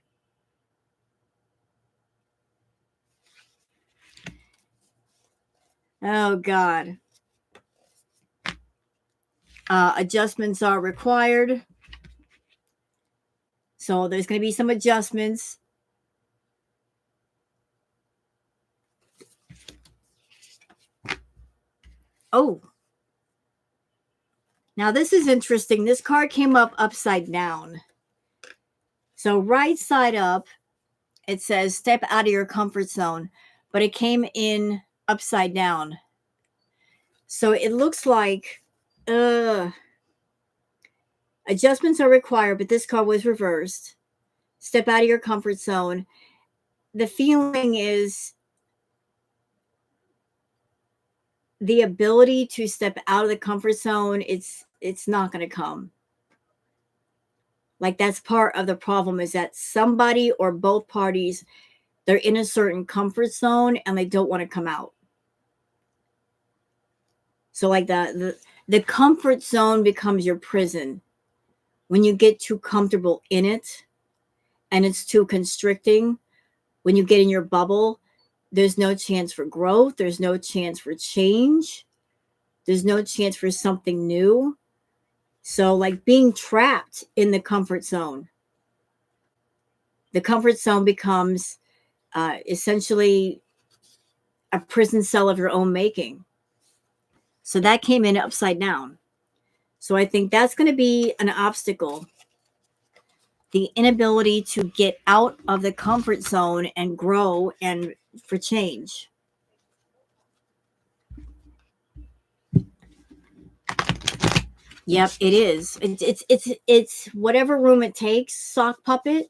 Speaker 1: Oh, God. Adjustments are required. So there's going to be some adjustments. Oh. Now this is interesting. This card came up upside down. So right side up, it says step out of your comfort zone, but it came in upside down. So it looks like adjustments are required, but this card was reversed. Step out of your comfort zone. The feeling is the ability to step out of the comfort zone, it's not going to come. Like, that's part of the problem, is that somebody or both parties, they're in a certain comfort zone and they don't want to come out. So like the comfort zone becomes your prison when you get too comfortable in it, and it's too constricting. When you get in your bubble, there's no chance for growth. There's no chance for change. There's no chance for something new. So like being trapped in the comfort zone becomes essentially a prison cell of your own making. So that came in upside down. So I think that's going to be an obstacle. The inability to get out of the comfort zone and grow and for change. Yep, it is. It's whatever room it takes, sock puppet,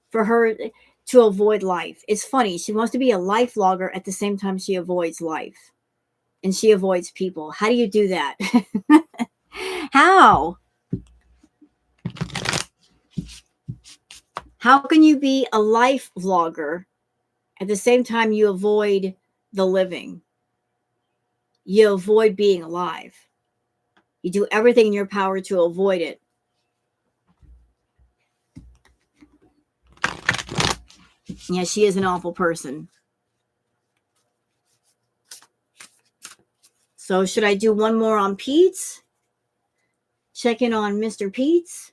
Speaker 1: for her to avoid life. It's funny. She wants to be a life logger at the same time she avoids life. And she avoids people. How do you do that? How? How can you be a life vlogger at the same time you avoid the living? You avoid being alive. You do everything in your power to avoid it. Yeah, she is an awful person. So should I do one more on Pete's? Check in on Mr. Pete's?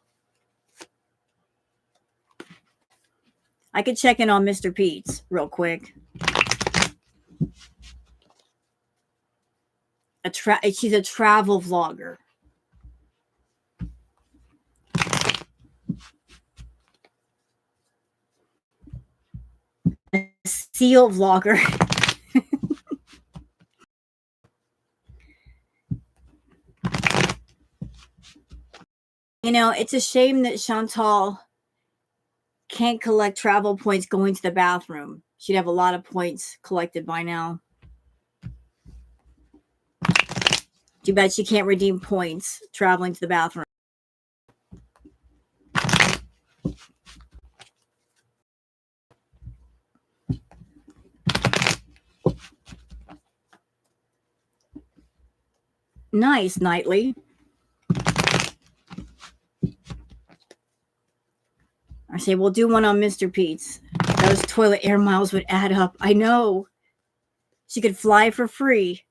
Speaker 1: I could check in on Mr. Pete's real quick. She's a travel vlogger. A seal vlogger. You know, it's a shame that Shantal can't collect travel points going to the bathroom. She'd have a lot of points collected by now. Too bad she can't redeem points traveling to the bathroom. Nice, Nightly. I say, we'll do one on Mr. Pete's. Those toilet air miles would add up. I know. She could fly for free.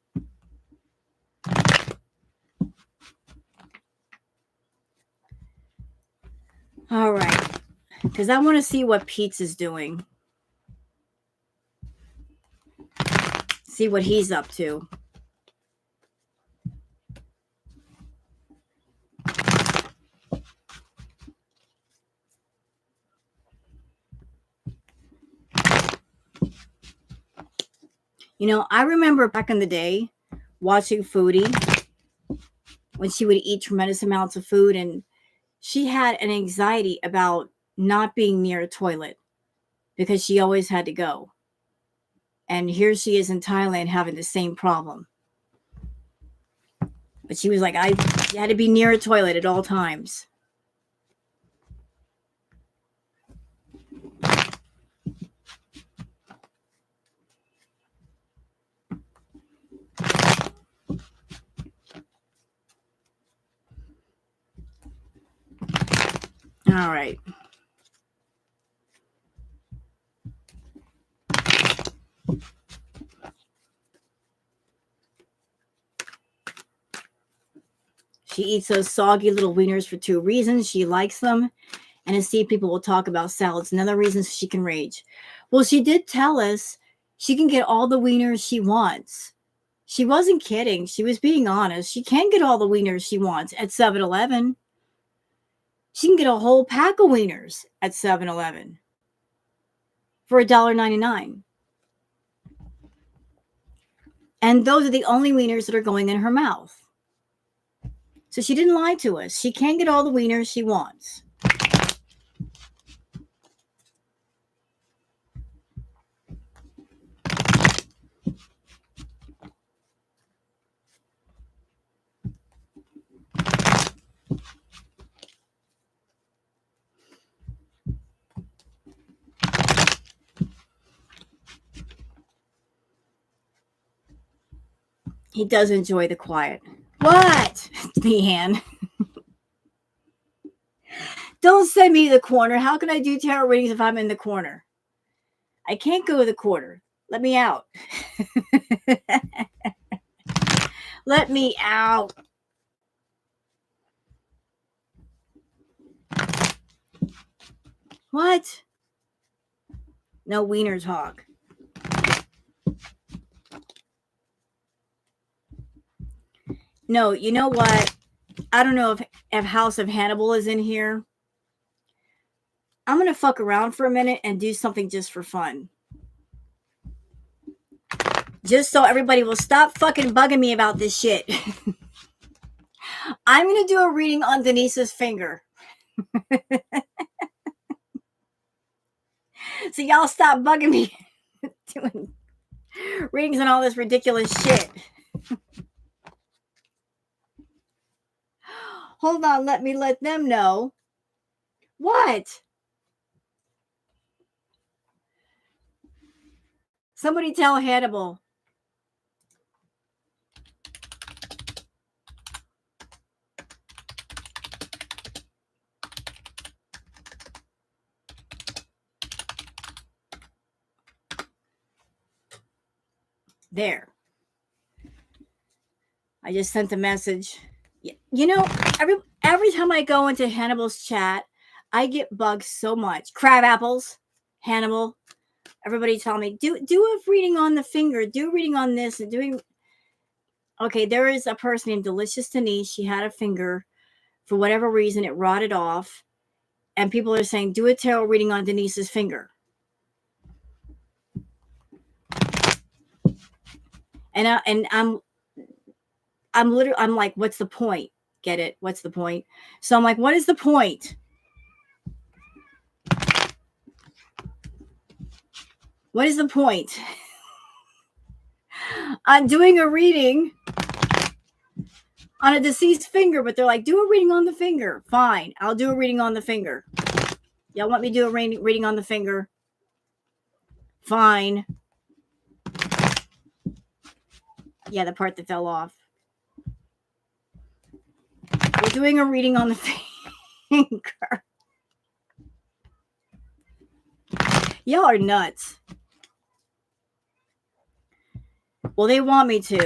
Speaker 1: All right. Because I want to see what Pete's is doing. See what he's up to. You know, I remember back in the day watching Foodie when she would eat tremendous amounts of food, and she had an anxiety about not being near a toilet because she always had to go. And here she is in Thailand having the same problem. But she was like, I had to be near a toilet at all times. All right. She eats those soggy little wieners for two reasons. She likes them, and to see people will talk about salads. Another reason she can rage. Well, she did tell us she can get all the wieners she wants. She wasn't kidding. She was being honest. She can get all the wieners she wants at 7-Eleven. She can get a whole pack of wieners at 7-Eleven for $1.99. And those are the only wieners that are going in her mouth. So she didn't lie to us. She can get all the wieners she wants. He does enjoy the quiet. What? Leanne. Don't send me to the corner. How can I do tarot readings if I'm in the corner? I can't go to the corner. Let me out. Let me out. What? No wiener talk. No, you know what? I don't know if House of Hannibal is in here. I'm going to fuck around for a minute and do something just for fun. Just so everybody will stop fucking bugging me about this shit. I'm going to do a reading on Denise's finger. So y'all stop bugging me doing readings on all this ridiculous shit. Hold on, let me let them know. What? Somebody tell Hannibal. There. I just sent a message. You know, every time I go into Hannibal's chat, I get bugged so much. Crab apples, Hannibal. Everybody tell me, do a reading on the finger. Do a reading on this. And doing. Okay, there is a person named Delicious Denise. She had a finger. For whatever reason, it rotted off. And people are saying, do a tarot reading on Denise's finger. And I'm like, what's the point? Get it? What's the point? So I'm like, what is the point? What is the point? I'm doing a reading on a deceased finger, but they're like, do a reading on the finger. Fine, I'll do a reading on the finger. Y'all want me to do a reading on the finger? Fine. Yeah, the part that fell off. We're doing a reading on the finger. Y'all are nuts. Well, they want me to.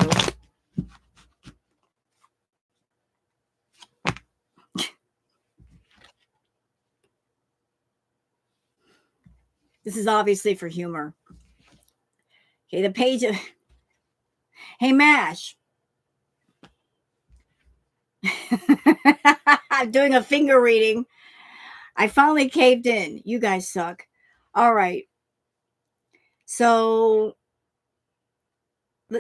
Speaker 1: This is obviously for humor. Okay, the page of... Hey, MASH. I'm doing a finger reading. I finally caved in. You guys suck. All right. So,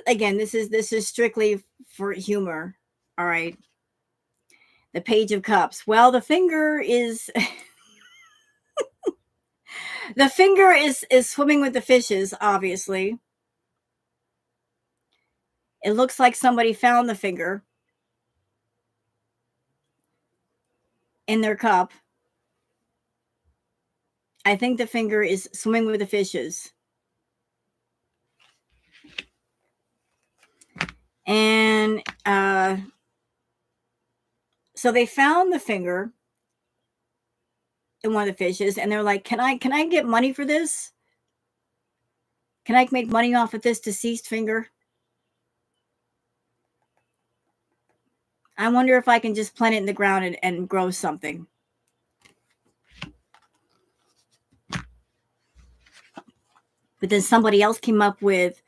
Speaker 1: again, this is strictly for humor. All right. The Page of Cups. Well, the finger is... the finger is swimming with the fishes, obviously. It looks like somebody found the finger in their cup. I think the finger is swimming with the fishes. And so they found the finger in one of the fishes, and they're like, can I get money for this? Can I make money off of this deceased finger? I wonder if I can just plant it in the ground and grow something. But then somebody else came up with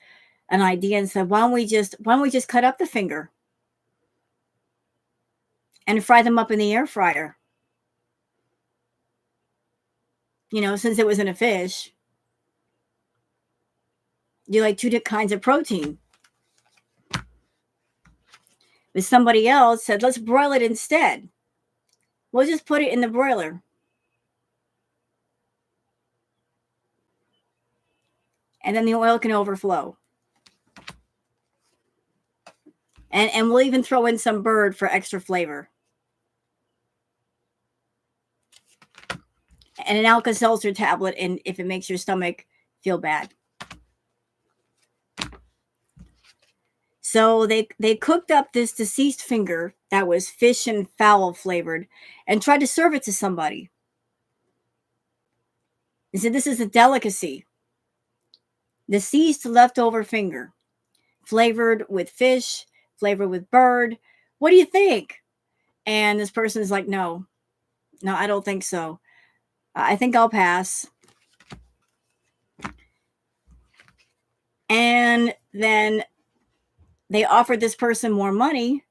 Speaker 1: an idea and said, why don't we just cut up the finger and fry them up in the air fryer? You know, since it was in a fish, you like two kinds of protein. But somebody else said, let's broil it instead. We'll just put it in the broiler. And then the oil can overflow. And we'll even throw in some bird for extra flavor. And an Alka-Seltzer tablet, and if it makes your stomach feel bad. So they cooked up this deceased finger that was fish and fowl flavored and tried to serve it to somebody. They said, this is a delicacy. Deceased leftover finger, flavored with fish, flavored with bird. What do you think? And this person is like, no, I don't think so. I think I'll pass. And then they offered this person more money.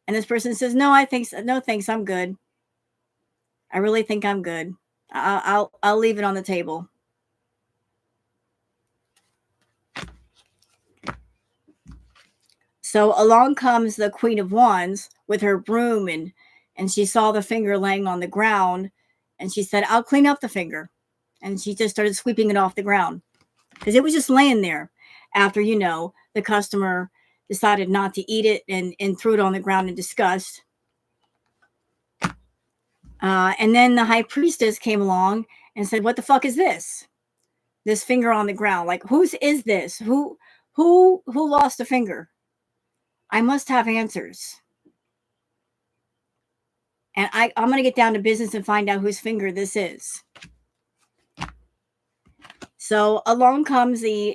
Speaker 1: And this person says, no, no, thanks. I'm good. I really think I'm good. I'll leave it on the table. So along comes the Queen of Wands with her broom, and she saw the finger laying on the ground, and she said, I'll clean up the finger. And she just started sweeping it off the ground because it was just laying there after, the customer decided not to eat it and threw it on the ground in disgust. And then the high priestess came along and said, what the fuck is this? This finger on the ground. Like, whose is this? Who lost a finger? I must have answers. And I'm going to get down to business and find out whose finger this is. So along comes the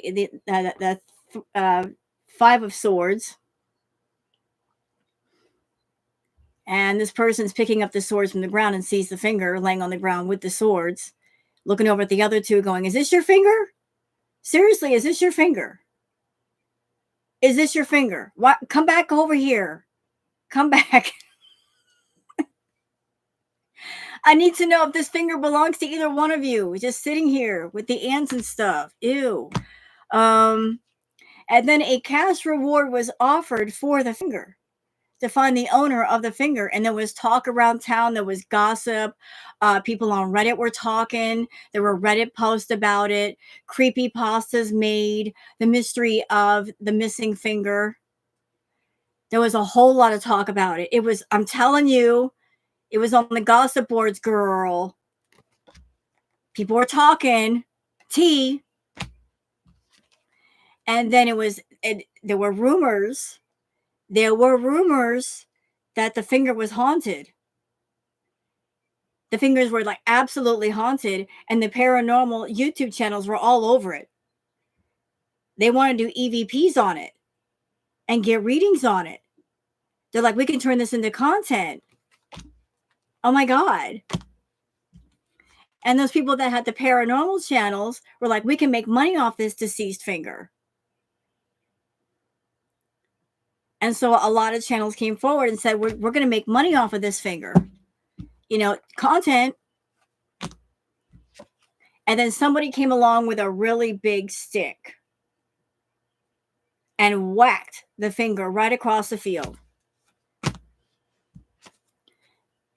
Speaker 1: Five of Swords. And this person's picking up the swords from the ground and sees the finger laying on the ground with the swords, looking over at the other two going, is this your finger? Seriously, is this your finger? Is this your finger? What? Come back over here. Come back. I need to know if this finger belongs to either one of you. Just sitting here with the ants and stuff. Ew. And then a cash reward was offered for the finger, to find the owner of the finger. And there was talk around town. There was gossip. People on Reddit were talking. There were Reddit posts about it. Creepy pastas made. The mystery of the missing finger. There was a whole lot of talk about it. I'm telling you, it was on the gossip boards, girl. People were talking. Tea. And then there were rumors. There were rumors that the finger was haunted. The fingers were like absolutely haunted, and the paranormal YouTube channels were all over it. They want to do EVPs on it and get readings on it. They're like, we can turn this into content. Oh my God. And those people that had the paranormal channels were like, we can make money off this deceased finger. And so a lot of channels came forward and said, we're going to make money off of this finger. Content. And then somebody came along with a really big stick and whacked the finger right across the field.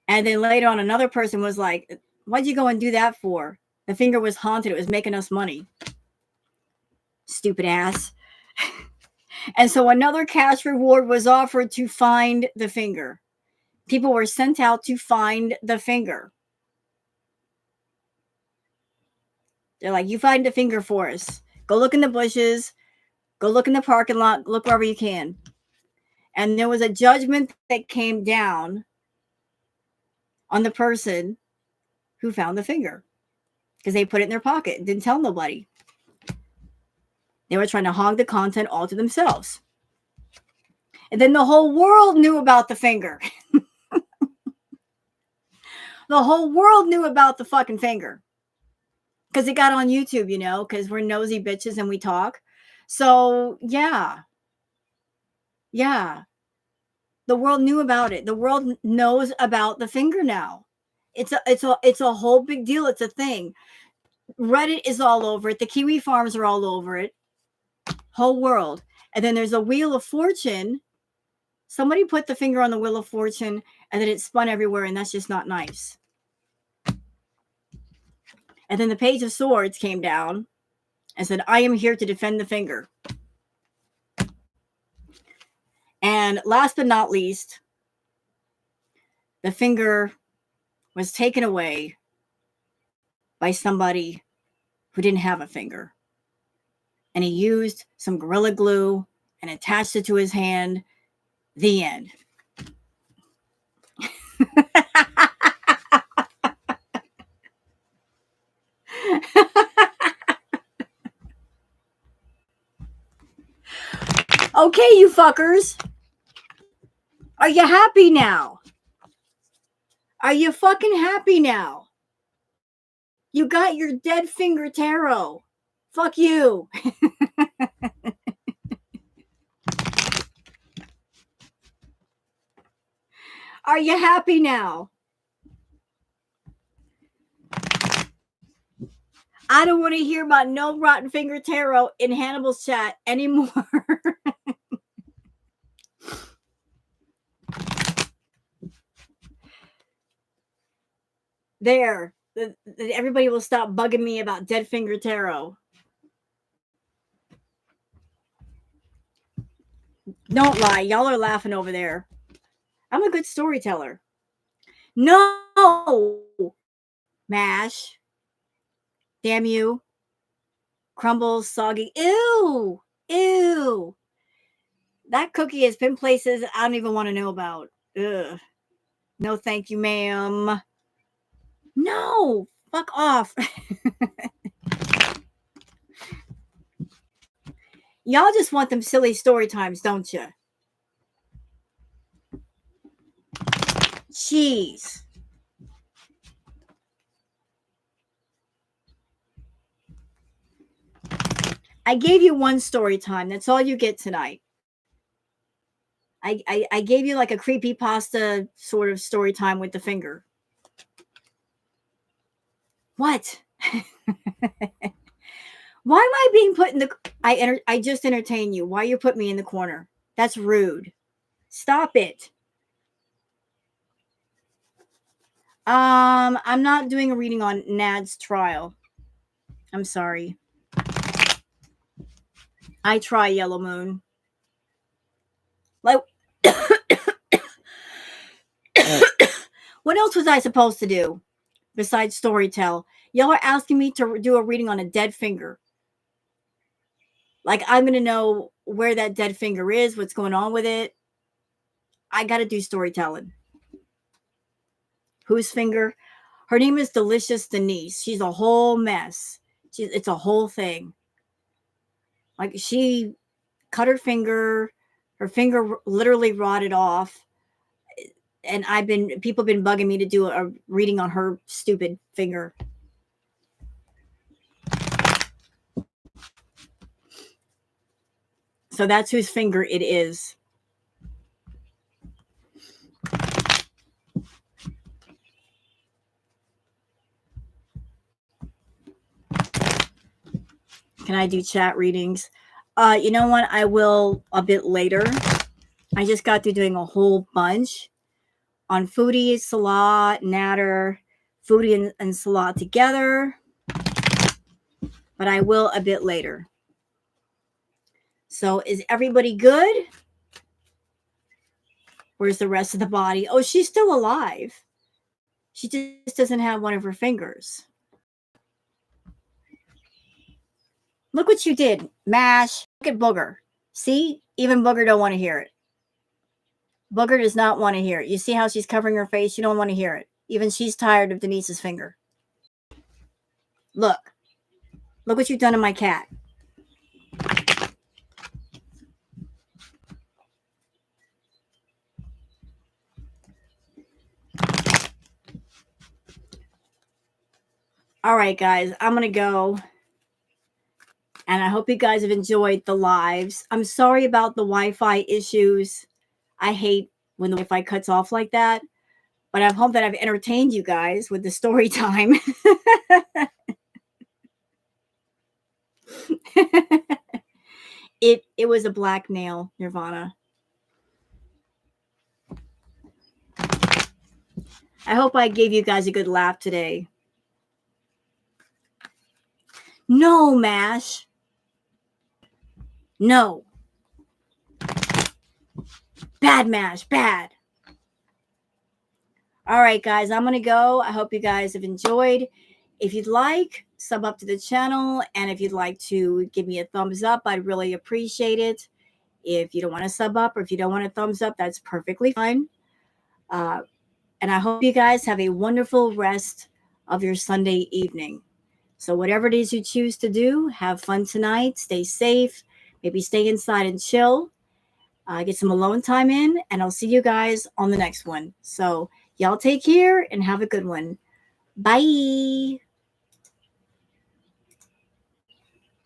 Speaker 1: And then later on, another person was like, why'd you go and do that for? The finger was haunted. It was making us money. Stupid ass. And so another cash reward was offered to find the finger. People were sent out to find the finger. They're like, you find the finger for us. Go look in the bushes. Go look in the parking lot. Look wherever you can. And there was a judgment that came down on the person who found the finger because they put it in their pocket and didn't tell nobody. They were trying to hog the content all to themselves. And then the whole world knew about the finger. The whole world knew about the fucking finger. Because it got on YouTube, because we're nosy bitches and we talk. So, yeah. Yeah. The world knew about it. The world knows about the finger now. It's a whole big deal. It's a thing. Reddit is all over it. The Kiwi farms are all over it. Whole world. And then there's a Wheel of Fortune. Somebody put the finger on the Wheel of Fortune and then it spun everywhere, and that's just not nice. And then the Page of Swords came down and said, I am here to defend the finger. And last but not least, the finger was taken away by somebody who didn't have a finger. And he used some Gorilla Glue and attached it to his hand. The end. Okay, you fuckers. Are you happy now? Are you fucking happy now? You got your dead finger tarot. Fuck you. Are you happy now? I don't want to hear about no rotten finger tarot in Hannibal's chat anymore. There. Everybody will stop bugging me about dead finger tarot. Don't lie. Y'all are laughing over there. I'm a good storyteller. No. Mash. Damn you. Crumbles, soggy. Ew. Ew. That cookie has been places I don't even want to know about. Ugh. No, thank you, ma'am. No. Fuck off. Y'all just want them silly story times, don't you? Jeez. I gave you one story time. That's all you get tonight. I gave you like a creepypasta sort of story time with the finger. What? Why am I being put in the... I just entertain you. Why you put me in the corner? That's rude. Stop it. I'm not doing a reading on Nad's trial. I'm sorry. I try, Yellow Moon. Like, what else was I supposed to do besides storytell? Y'all are asking me to do a reading on a dead finger. Like, I'm going to know where that dead finger is, what's going on with it. I got to do storytelling. Whose finger? Her name is Delicious Denise. She's a whole mess. It's a whole thing. Like, she cut her finger literally rotted off. And people have been bugging me to do a reading on her stupid finger. So that's whose finger it is. Can I do chat readings? You know what? I will a bit later. I just got through doing a whole bunch on Foodie, Salah, Natter, Foodie and Salah together. But I will a bit later. So is everybody good? Where's the rest of the body? Oh, she's still alive. She just doesn't have one of her fingers. Look what you did, Mash. Look at Booger. See? Even Booger don't want to hear it. Booger does not want to hear it. You see how she's covering her face? She don't want to hear it. Even she's tired of Denise's finger. Look. Look what you've done to my cat. All right, guys. I'm going to go. And I hope you guys have enjoyed the lives. I'm sorry about the Wi-Fi issues. I hate when the Wi-Fi cuts off like that. But I hope that I've entertained you guys with the story time. It was a black nail, Nirvana. I hope I gave you guys a good laugh today. No, Mash. No. Bad, Mash. Bad. All right, guys. I'm going to go. I hope you guys have enjoyed. If you'd like, sub up to the channel. And if you'd like to give me a thumbs up, I'd really appreciate it. If you don't want to sub up or if you don't want a thumbs up, that's perfectly fine. And I hope you guys have a wonderful rest of your Sunday evening. So, whatever it is you choose to do, have fun tonight. Stay safe. Maybe stay inside and chill. Get some alone time in. And I'll see you guys on the next one. So, y'all take care and have a good one. Bye.